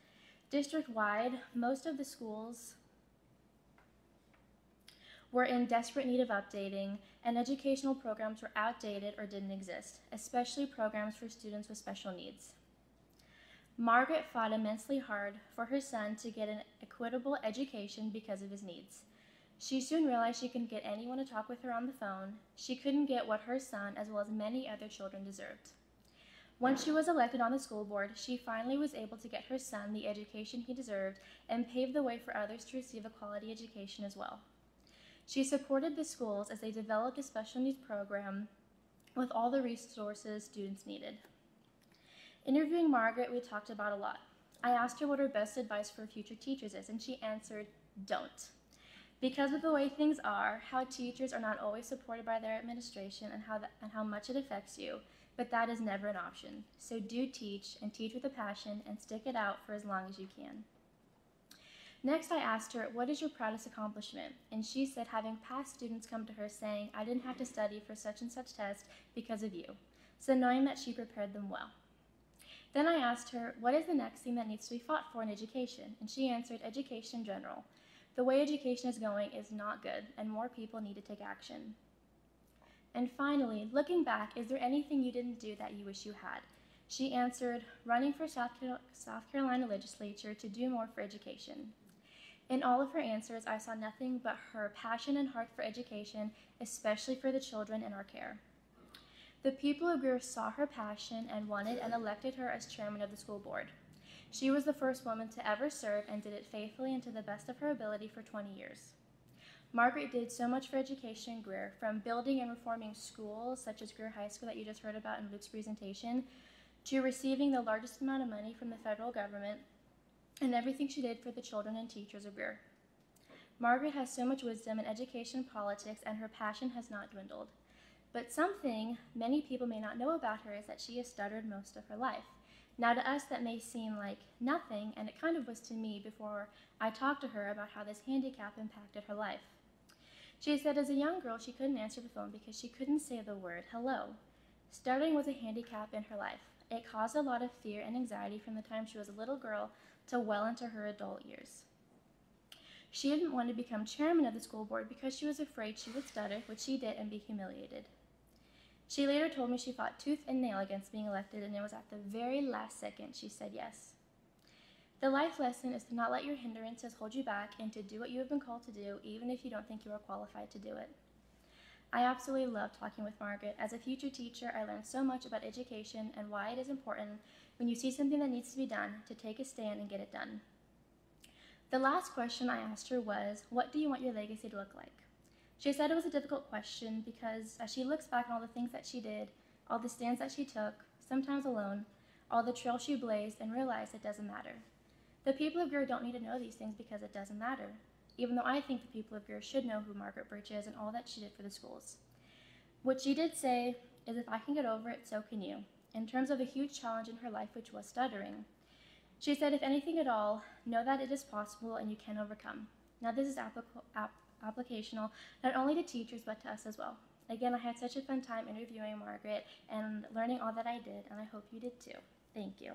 District-wide, most of the schools were in desperate need of updating, and educational programs were outdated or didn't exist, especially programs for students with special needs. Margaret fought immensely hard for her son to get an equitable education because of his needs. She soon realized she couldn't get anyone to talk with her on the phone. She couldn't get what her son, as well as many other children, deserved. Once she was elected on the school board, she finally was able to get her son the education he deserved and paved the way for others to receive a quality education as well. She supported the schools as they developed a special needs program with all the resources students needed. Interviewing Margaret, we talked about a lot. I asked her what her best advice for future teachers is, and she answered, don't. Because of the way things are, how teachers are not always supported by their administration and how much it affects you, but that is never an option. So do teach, and teach with a passion, and stick it out for as long as you can. Next, I asked her, what is your proudest accomplishment? And she said having past students come to her saying, I didn't have to study for such and such test because of you. So knowing that she prepared them well. Then I asked her, what is the next thing that needs to be fought for in education? And she answered, education in general. The way education is going is not good, and more people need to take action. And finally, looking back, is there anything you didn't do that you wish you had? She answered, running for South Carolina legislature to do more for education. In all of her answers, I saw nothing but her passion and heart for education, especially for the children in our care. The people of Greer saw her passion and wanted and elected her as chairman of the school board. She was the first woman to ever serve and did it faithfully and to the best of her ability for 20 years. Margaret did so much for education in Greer, from building and reforming schools, such as Greer High School that you just heard about in Luke's presentation, to receiving the largest amount of money from the federal government, and everything she did for the children and teachers of Greer. Margaret has so much wisdom in education and politics, and her passion has not dwindled. But something many people may not know about her is that she has stuttered most of her life. Now to us that may seem like nothing, and it kind of was to me before I talked to her about how this handicap impacted her life. She said as a young girl she couldn't answer the phone because she couldn't say the word hello. Stuttering was a handicap in her life. It caused a lot of fear and anxiety from the time she was a little girl to well into her adult years. She didn't want to become chairman of the school board because she was afraid she would stutter, which she did, and be humiliated. She later told me she fought tooth and nail against being elected, and it was at the very last second she said yes. The life lesson is to not let your hindrances hold you back and to do what you have been called to do, even if you don't think you are qualified to do it. I absolutely love talking with Margaret. As a future teacher, I learned so much about education and why it is important when you see something that needs to be done to take a stand and get it done. The last question I asked her was, what do you want your legacy to look like? She said it was a difficult question because as she looks back on all the things that she did, all the stands that she took, sometimes alone, all the trails she blazed, and realized it doesn't matter. The people of Greer don't need to know these things because it doesn't matter, even though I think the people of Greer should know who Margaret Birch is and all that she did for the schools. What she did say is, if I can get over it, so can you, in terms of a huge challenge in her life, which was stuttering. She said, if anything at all, know that it is possible and you can overcome. Now this is applicational not only to teachers but to us as well. Again, I had such a fun time interviewing Margaret and learning all that I did, and I hope you did too. Thank you.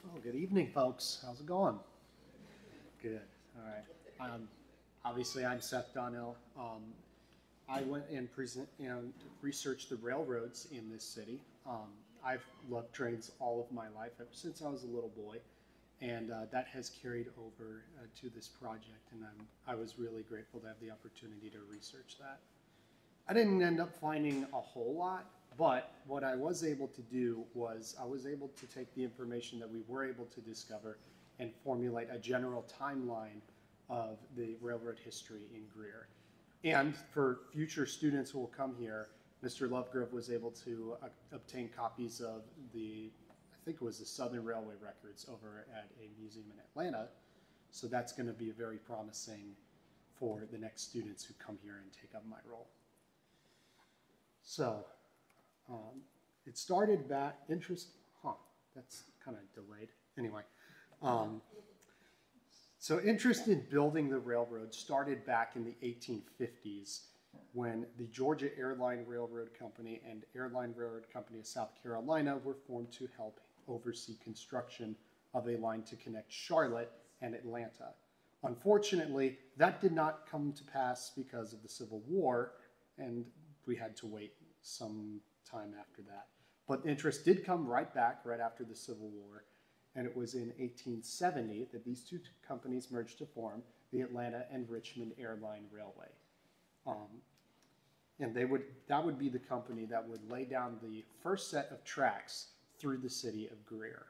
Well, good evening, folks. How's it going? Good. All right. Obviously, I'm Seth Donnell. I went and researched the railroads in this city. I've loved trains all of my life, ever since I was a little boy, and that has carried over to this project, and I was really grateful to have the opportunity to research that. I didn't end up finding a whole lot, but what I was able to do was I was able to take the information that we were able to discover and formulate a general timeline of the railroad history in Greer. And for future students who will come here, Mr. Lovegrove was able to obtain copies of I think it was the Southern Railway records over at a museum in Atlanta. So that's going to be very promising for the next students who come here and take up my role. So it started back, that's kind of delayed. Anyway, so interest in building the railroad started back in the 1850s when the Georgia Airline Railroad Company and Airline Railroad Company of South Carolina were formed to help oversee construction of a line to connect Charlotte and Atlanta. Unfortunately, that did not come to pass because of the Civil War, and we had to wait some time after that. But interest did come right back right after the Civil War, and it was in 1870 that these two companies merged to form the Atlanta and Richmond Airline Railway. And that would be the company that would lay down the first set of tracks through the city of Greer.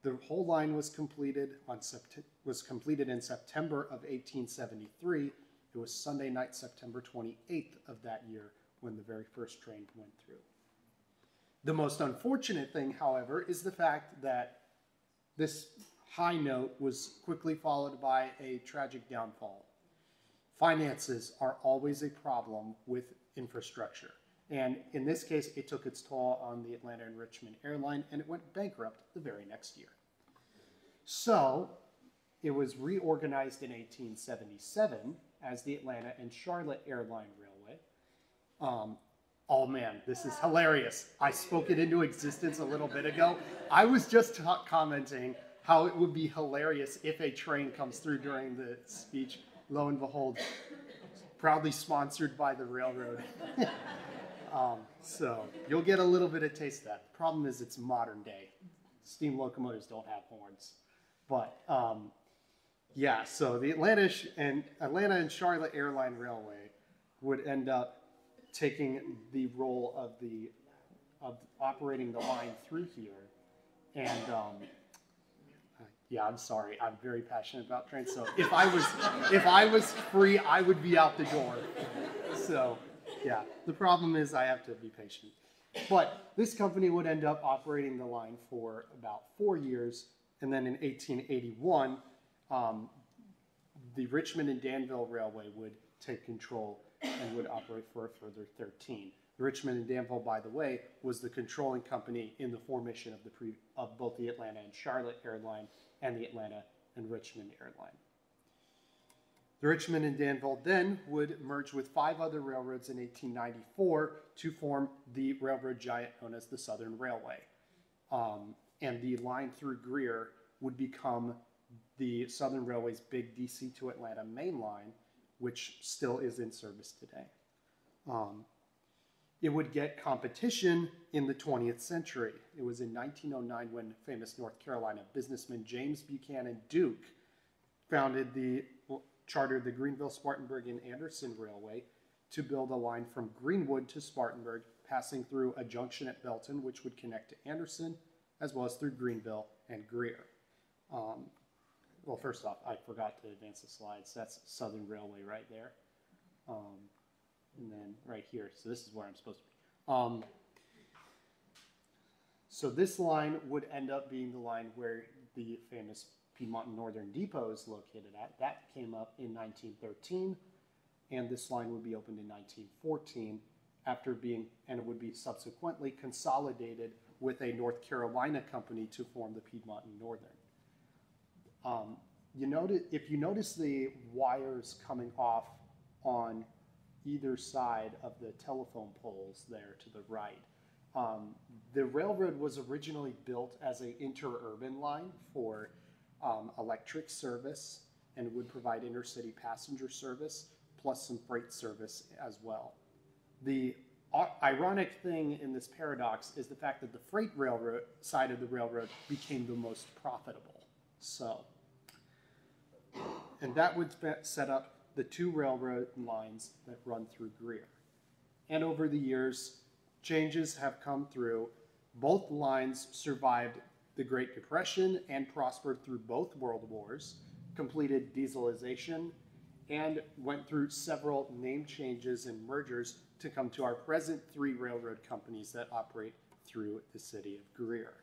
The whole line was completed in September of 1873. It was Sunday night, September 28th of that year, when the very first train went through. The most unfortunate thing, however, is the fact that this high note was quickly followed by a tragic downfall. Finances are always a problem with infrastructure. And in this case, it took its toll on the Atlanta and Richmond Airline, and it went bankrupt the very next year. So it was reorganized in 1877 as the Atlanta and Charlotte Airline Railway. Oh man, this is hilarious. I spoke it into existence a little bit ago. I was just commenting how it would be hilarious if a train comes through during the speech. Lo and behold, proudly sponsored by the railroad. So you'll get a little bit of taste of that. The problem is it's modern day. Steam locomotives don't have horns. But yeah, so the Atlanta and Charlotte Airline Railway would end up taking the role of operating the line through here. And yeah, I'm sorry. I'm very passionate about trains. So if I was free, I would be out the door. So yeah, the problem is I have to be patient. But this company would end up operating the line for about 4 years. And then in 1881, the Richmond and Danville Railway would take control and would operate for a further 13. The Richmond and Danville, by the way, was the controlling company in the formation of both the Atlanta and Charlotte Airline and the Atlanta and Richmond Airline. The Richmond and Danville then would merge with 5 other railroads in 1894 to form the railroad giant known as the Southern Railway. And the line through Greer would become the Southern Railway's big DC to Atlanta main line, which still is in service today. It would get competition in the 20th century. It was in 1909 when famous North Carolina businessman James Buchanan Duke chartered the Greenville, Spartanburg, and Anderson Railway to build a line from Greenwood to Spartanburg, passing through a junction at Belton, which would connect to Anderson, as well as through Greenville and Greer. Well, first off, I forgot to advance the slides. That's Southern Railway right there. And then right here, so this is where I'm supposed to be. So this line would end up being the line where the famous Piedmont and Northern Depot is located at. That came up in 1913, and this line would be opened in 1914 and it would be subsequently consolidated with a North Carolina company to form the Piedmont and Northern. If you notice the wires coming off on either side of the telephone poles there to the right, the railroad was originally built as an interurban line for electric service and would provide intercity passenger service. plus some freight service as well. The ironic thing in this paradox is the fact that the freight railroad side of the railroad became the most profitable. And that would set up the two railroad lines that run through Greer. And over the years, changes have come through. Both lines survived the Great Depression and prospered through both world wars, completed dieselization, and went through several name changes and mergers to come to our present three railroad companies that operate through the city of Greer.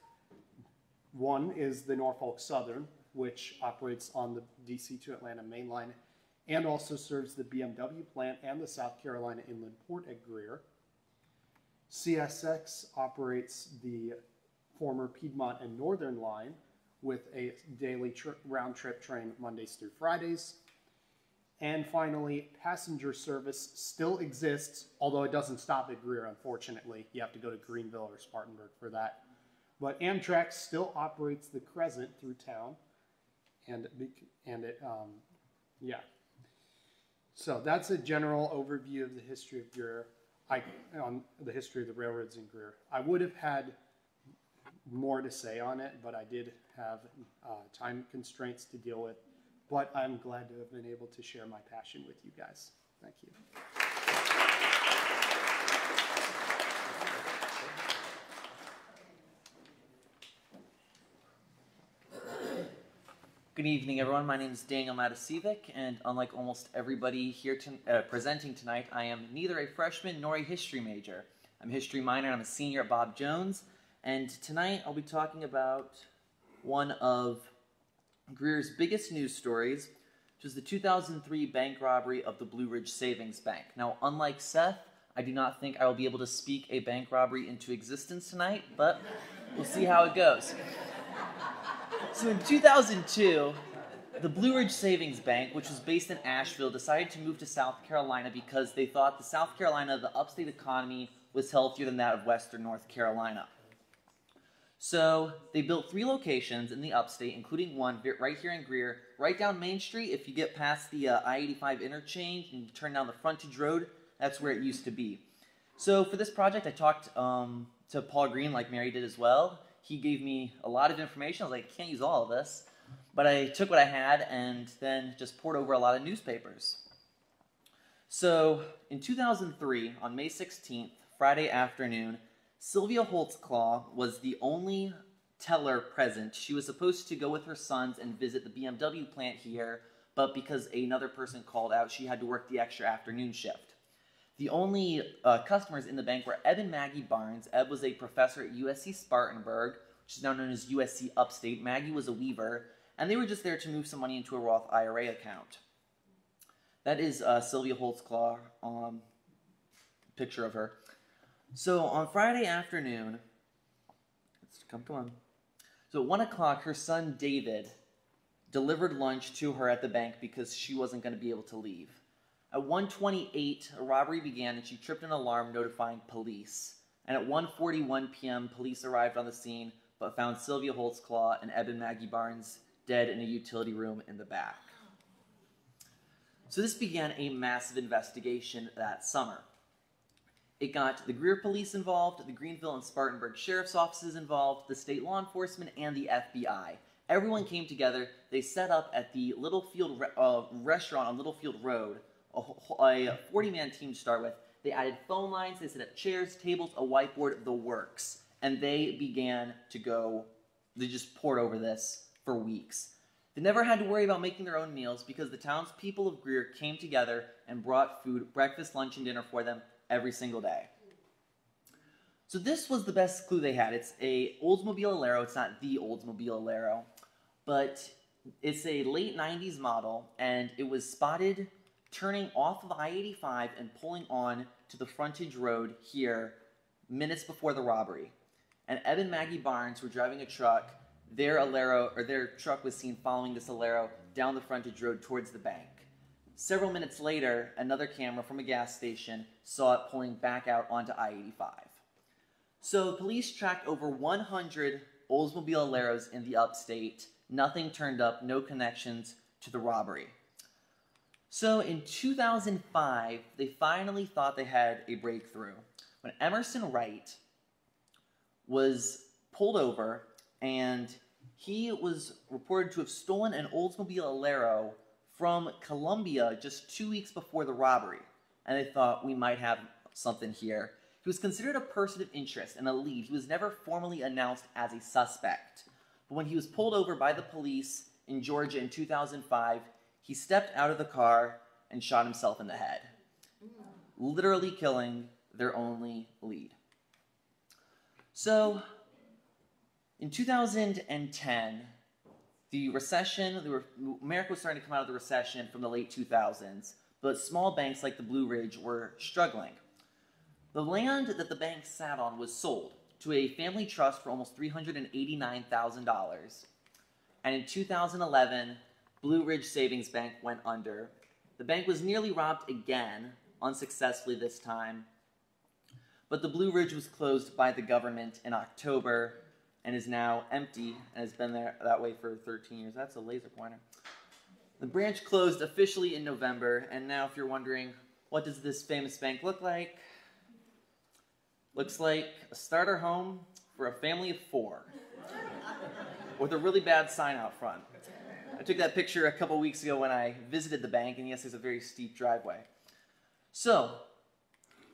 One is the Norfolk Southern, which operates on the DC to Atlanta main line and also serves the BMW plant and the South Carolina Inland Port at Greer. CSX operates the former Piedmont and Northern line with a daily round-trip train Mondays through Fridays. And finally, passenger service still exists, although it doesn't stop at Greer, unfortunately. You have to go to Greenville or Spartanburg for that. But Amtrak still operates the Crescent through town. So that's a general overview of the history of Greer, on the history of the railroads in Greer. I would have had more to say on it, but I did have time constraints to deal with. But I'm glad to have been able to share my passion with you guys. Thank you. Good evening, everyone. My name is Daniel Matasevic, and unlike almost everybody here presenting tonight, I am neither a freshman nor a history major. I'm a history minor, and I'm a senior at Bob Jones, and tonight I'll be talking about one of Greer's biggest news stories, which was the 2003 bank robbery of the Blue Ridge Savings Bank. Now, unlike Seth, I do not think I will be able to speak a bank robbery into existence tonight, but we'll see how it goes. So in 2002, the Blue Ridge Savings Bank, which was based in Asheville, decided to move to South Carolina because they thought the South Carolina, the upstate economy, was healthier than that of Western North Carolina. So they built 3 locations in the upstate, including one right here in Greer, right down Main Street. If you get past the I-85 interchange and you turn down the frontage road, that's where it used to be. So for this project, I talked to Paul Green, like Mary did as well. He gave me a lot of information. I was like, I can't use all of this. But I took what I had and then just poured over a lot of newspapers. So in 2003, on May 16th, Friday afternoon, Sylvia Holtzclaw was the only teller present. She was supposed to go with her sons and visit the BMW plant here, but because another person called out, she had to work the extra afternoon shift. The only customers in the bank were Eb and Maggie Barnes. Eb was a professor at USC Spartanburg, which is now known as USC Upstate. Maggie was a weaver, and they were just there to move some money into a Roth IRA account. That is Sylvia Holtzclaw, picture of her. So on Friday afternoon, come on. So at 1 o'clock, her son David delivered lunch to her at the bank because she wasn't going to be able to leave. At 1:28, a robbery began and she tripped an alarm notifying police. And at 1:41 p.m., police arrived on the scene but found Sylvia Holtzclaw and Eb and Maggie Barnes dead in a utility room in the back. So this began a massive investigation that summer. It got the Greer police involved, the Greenville and Spartanburg sheriff's offices involved, the state law enforcement, and the FBI. Everyone came together. They set up at the Littlefield restaurant on Littlefield Road, a 40-man team to start with. They added phone lines, they set up chairs, tables, a whiteboard, the works. And they began to go, they just poured over this for weeks. They never had to worry about making their own meals because the townspeople of Greer came together and brought food, breakfast, lunch, and dinner for them every single day. So this was the best clue they had. It's a Oldsmobile Alero. It's not the Oldsmobile Alero, but it's a late 90s model, and it was spotted turning off of I-85 and pulling on to the frontage road here minutes before the robbery. And Eb and Maggie Barnes were driving a truck. Their truck was seen following this Alero down the frontage road towards the bank. Several minutes later, another camera from a gas station saw it pulling back out onto I-85. So police tracked over 100 Oldsmobile Aleros in the upstate. Nothing turned up, no connections to the robbery. So in 2005, they finally thought they had a breakthrough when Emerson Wright was pulled over, and he was reported to have stolen an Oldsmobile Alero from Colombia just 2 weeks before the robbery. And they thought, we might have something here. He was considered a person of interest and a lead. He was never formally announced as a suspect. But when he was pulled over by the police in Georgia in 2005, he stepped out of the car and shot himself in the head, literally killing their only lead. So, in 2010, the recession, America was starting to come out of the recession from the late 2000s, but small banks like the Blue Ridge were struggling. The land that the bank sat on was sold to a family trust for almost $389,000. And in 2011, Blue Ridge Savings Bank went under. The bank was nearly robbed again, unsuccessfully this time. But the Blue Ridge was closed by the government in October and is now empty and has been there that way for 13 years. That's a laser pointer. The branch closed officially in November, and now if you're wondering, what does this famous bank look like? Looks like a starter home for a family of 4 with a really bad sign out front. I took that picture a couple weeks ago when I visited the bank, and yes, there's a very steep driveway. So,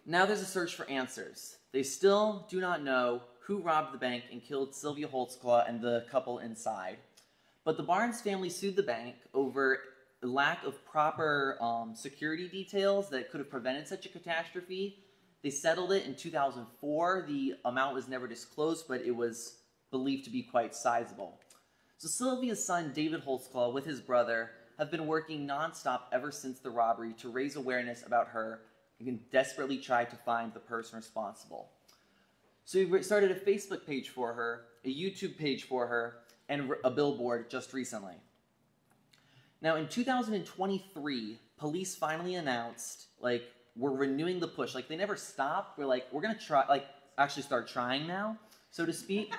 now there's a search for answers. They still do not know who robbed the bank and killed Sylvia Holtzclaw and the couple inside. But the Barnes family sued the bank over lack of proper security details that could have prevented such a catastrophe. They settled it in 2004. The amount was never disclosed, but it was believed to be quite sizable. So Sylvia's son, David Holtzclaw, with his brother, have been working nonstop ever since the robbery to raise awareness about her and desperately try to find the person responsible. So we started a Facebook page for her, a YouTube page for her, and a billboard just recently. Now in 2023, police finally announced, we're renewing the push. They never stopped. We're gonna try, actually start trying now, so to speak.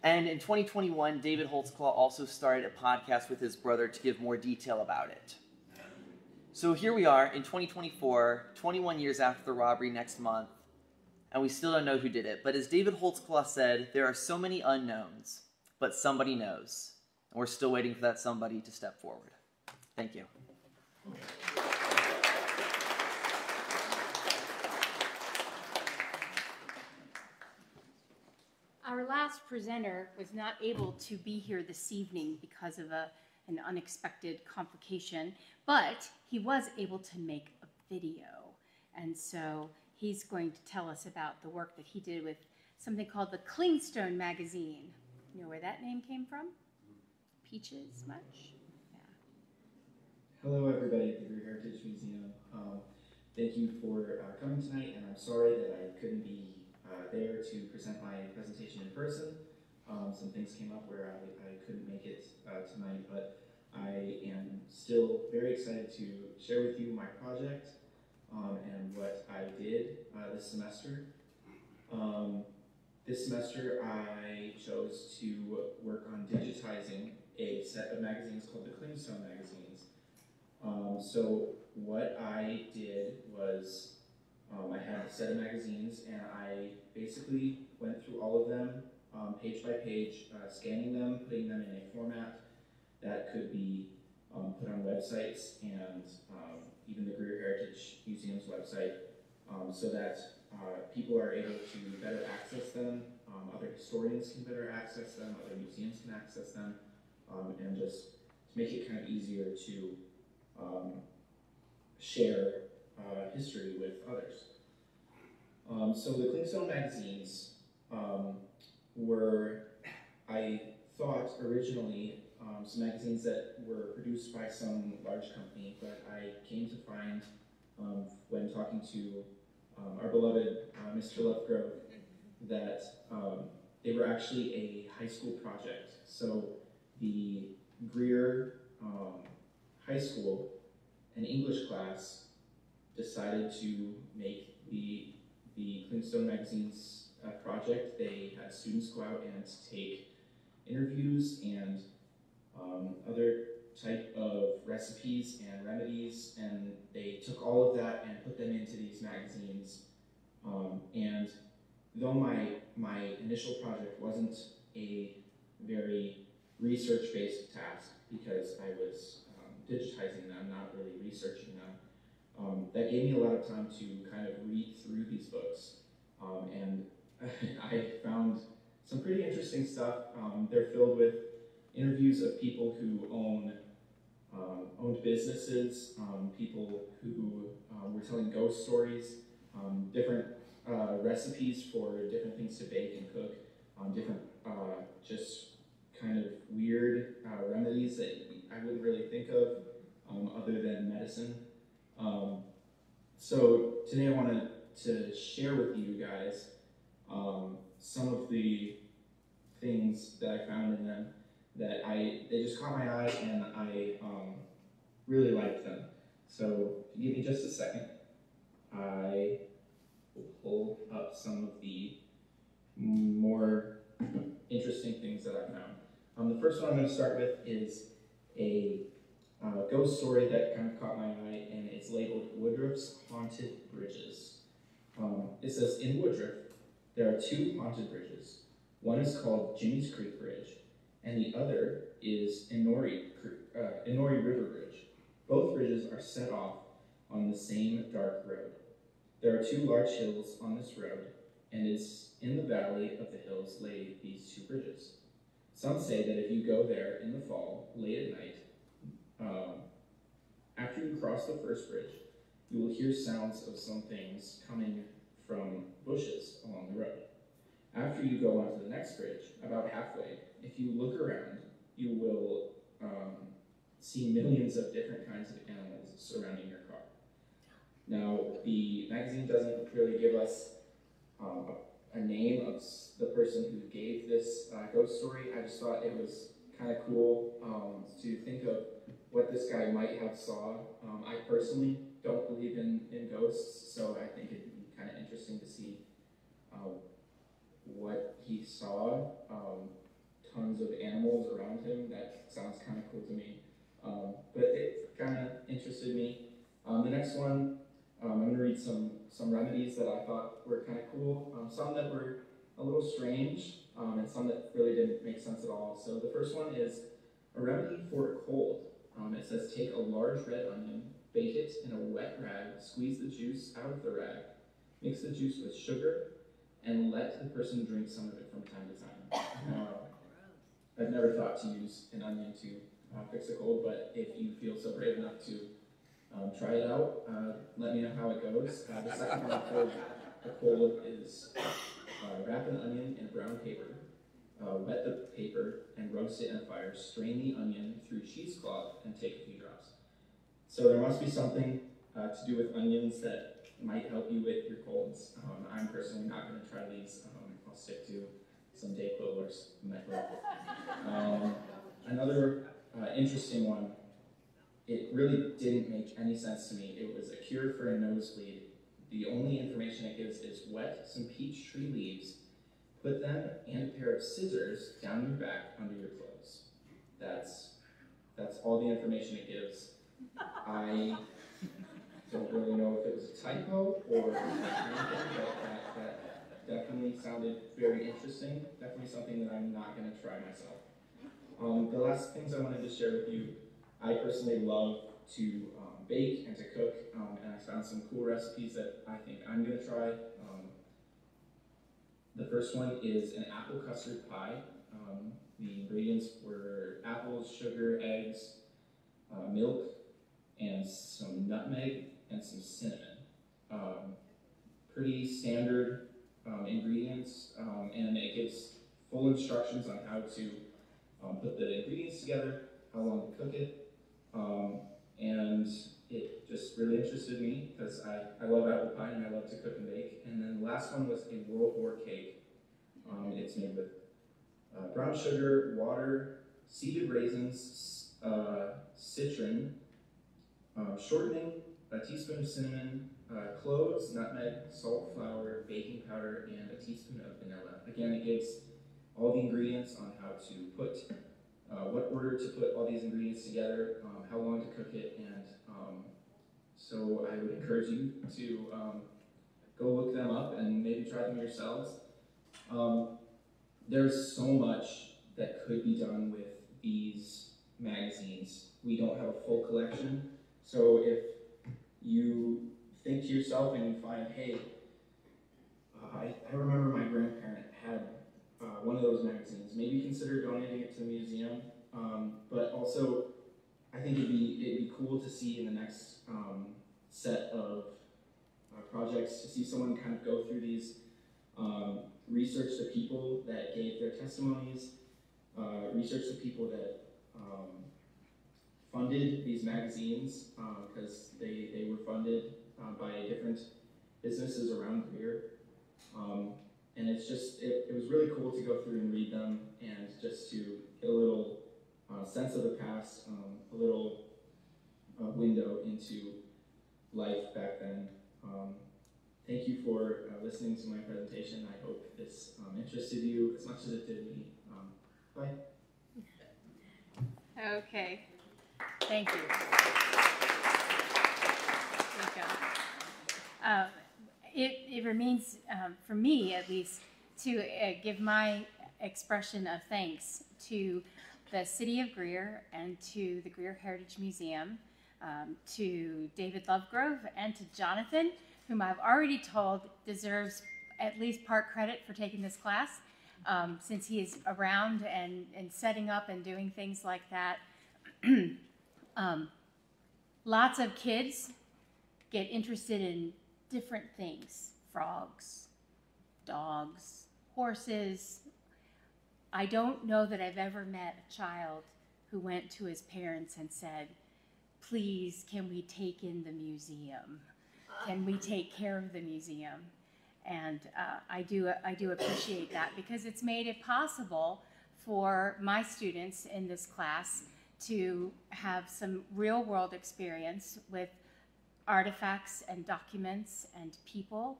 And in 2021, David Holtzclaw also started a podcast with his brother to give more detail about it. So here we are in 2024, 21 years after the robbery next month, and we still don't know who did it. But as David Holtzclaw said, there are so many unknowns, but somebody knows. And we're still waiting for that somebody to step forward. Thank you. Our last presenter was not able to be here this evening because of an unexpected complication, but he was able to make a video. And so he's going to tell us about the work that he did with something called the Clingstone magazine. You know where that name came from? Peaches much? Yeah. Hello everybody at the Greer Heritage Museum. Thank you for coming tonight, and I'm sorry that I couldn't be there to present my presentation in person. Some things came up where I couldn't make it tonight, but I am still very excited to share with you my project and what I did this semester. This semester I chose to work on digitizing a set of magazines called the Clingstone magazines. So what I did was I had a set of magazines, and I basically went through all of them page by page, scanning them, putting them in a format that could be put on websites and even the Greer Heritage Museum's website, so that people are able to better access them, other historians can better access them, other museums can access them, and just to make it kind of easier to share history with others. So the Clingstone magazines were, I thought originally, some magazines that were produced by some large company, but I came to find when talking to our beloved Mr. Lovegrove that they were actually a high school project. So the Greer High School, an English class, decided to make the Clingstone magazines project. They had students go out and take interviews and other type of recipes and remedies, and they took all of that and put them into these magazines. And though my initial project wasn't a very research-based task, because I was digitizing them, not really researching them, that gave me a lot of time to kind of read through these books. And I found some pretty interesting stuff. They're filled with interviews of people who owned businesses, people who were telling ghost stories, different recipes for different things to bake and cook, different just kind of weird remedies that I wouldn't really think of other than medicine. So today I wanted to share with you guys some of the things that I found in them that they just caught my eye, and I really liked them. So if you give me just a second, I will pull up some of the more interesting things that I found. The first one I'm going to start with is a ghost story that kind of caught my eye, and it's labeled Woodruff's Haunted Bridges. It says, in Woodruff, there are 2 haunted bridges. One is called Jimmy's Creek Bridge, and the other is Inori River Bridge. Both bridges are set off on the same dark road. There are 2 large hills on this road, and it's in the valley of the hills lay these 2 bridges. Some say that if you go there in the fall, late at night, after you cross the first bridge, you will hear sounds of some things coming from bushes along the road. After you go onto the next bridge, about halfway, if you look around, you will see millions of different kinds of animals surrounding your car. Now, the magazine doesn't really give us a name of the person who gave this ghost story. I just thought it was kind of cool to think of what this guy might have saw. I personally don't believe in ghosts, so I think it'd be kind of interesting to see what he saw. Tons of animals around him, that sounds kind of cool to me. But it kind of interested me. The next one, I'm going to read some remedies that I thought were kind of cool. Some that were a little strange, and some that really didn't make sense at all. So the first one is a remedy for a cold. It says, take a large red onion, bake it in a wet rag, squeeze the juice out of the rag, mix the juice with sugar, and let the person drink some of it from time to time. I've never thought to use an onion to fix a cold, but if you feel so brave enough to try it out, let me know how it goes. The second one for a cold is wrap an onion in brown paper, wet the paper, and roast it in a fire. Strain the onion through cheesecloth and take a few drops. So there must be something to do with onions that might help you with your colds. I'm personally not going to try these. I'll stick to some Dayquil or Nyquil. Another interesting one, it really didn't make any sense to me. It was a cure for a nosebleed. The only information it gives is wet some peach tree leaves, put them and a pair of scissors down your back under your clothes. That's all the information it gives. I don't really know if it was a typo or anything, but that definitely sounded very interesting. Definitely something that I'm not going to try myself. The last things I wanted to share with you, I personally love to bake and to cook, and I found some cool recipes that I think I'm going to try. The first one is an apple custard pie. The ingredients were apples, sugar, eggs, milk, and some nutmeg and some cinnamon. Pretty standard ingredients, and it gives full instructions on how to put the ingredients together, how long to cook it, and it just really interested me because I love apple pie and I love to cook and bake. And then the last one was a World War cake. It's made with brown sugar, water, seeded raisins, citron, shortening, a teaspoon of cinnamon, cloves, nutmeg, salt, flour, baking powder, and a teaspoon of vanilla. Again, it gives all the ingredients on how to put what order to put all these ingredients together, how long to cook it, and so I would encourage you to go look them up and maybe try them yourselves. There's so much that could be done with these magazines. We don't have a full collection, so if you think to yourself and you find, hey, I remember my grandparent had one of those magazines. Maybe consider donating it to the museum. But also, I think it'd be cool to see in the next set of projects to see someone kind of go through these, research the people that gave their testimonies, research the people that funded these magazines, because they were funded by different businesses around Greer. And it's just, it was really cool to go through and read them and just to get a little sense of the past, a little window into life back then. Thank you for listening to my presentation. I hope this interested you as much as it did me. Bye. Okay, thank you. It remains, for me at least, to give my expression of thanks to the City of Greer and to the Greer Heritage Museum, to David Lovegrove and to Jonathan, whom I've already told deserves at least part credit for taking this class, since he is around and setting up and doing things like that. Lots of kids get interested in different things: frogs, dogs, horses. I don't know that I've ever met a child who went to his parents and said, please, can we take in the museum? Can we take care of the museum? And I do appreciate that, because it's made it possible for my students in this class to have some real world experience with artifacts and documents and people,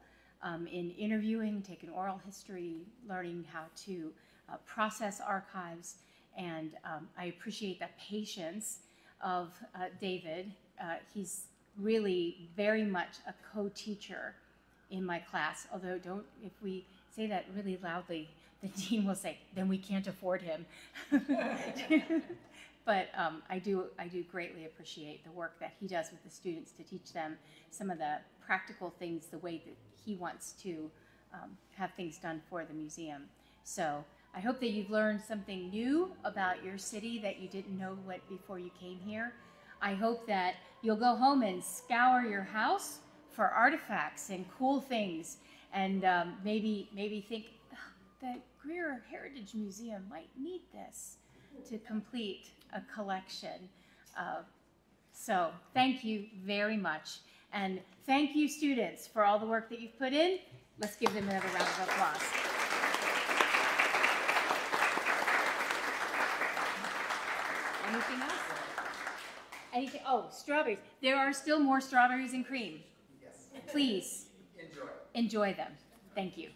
in interviewing, taking oral history, learning how to process archives. And I appreciate the patience of David. He's really very much a co-teacher in my class, although if we say that really loudly, the dean will say, then we can't afford him. But I do greatly appreciate the work that he does with the students to teach them some of the practical things, the way that he wants to have things done for the museum. So I hope that you've learned something new about your city that you didn't know before you came here. I hope that you'll go home and scour your house for artifacts and cool things, and maybe think, the Greer Heritage Museum might need this to complete a collection. So thank you very much. And thank you, students, for all the work that you've put in. Let's give them another round of applause. Anything else? Anything? Oh, strawberries. There are still more strawberries and cream. Yes. Please Enjoy. enjoy them. Thank you.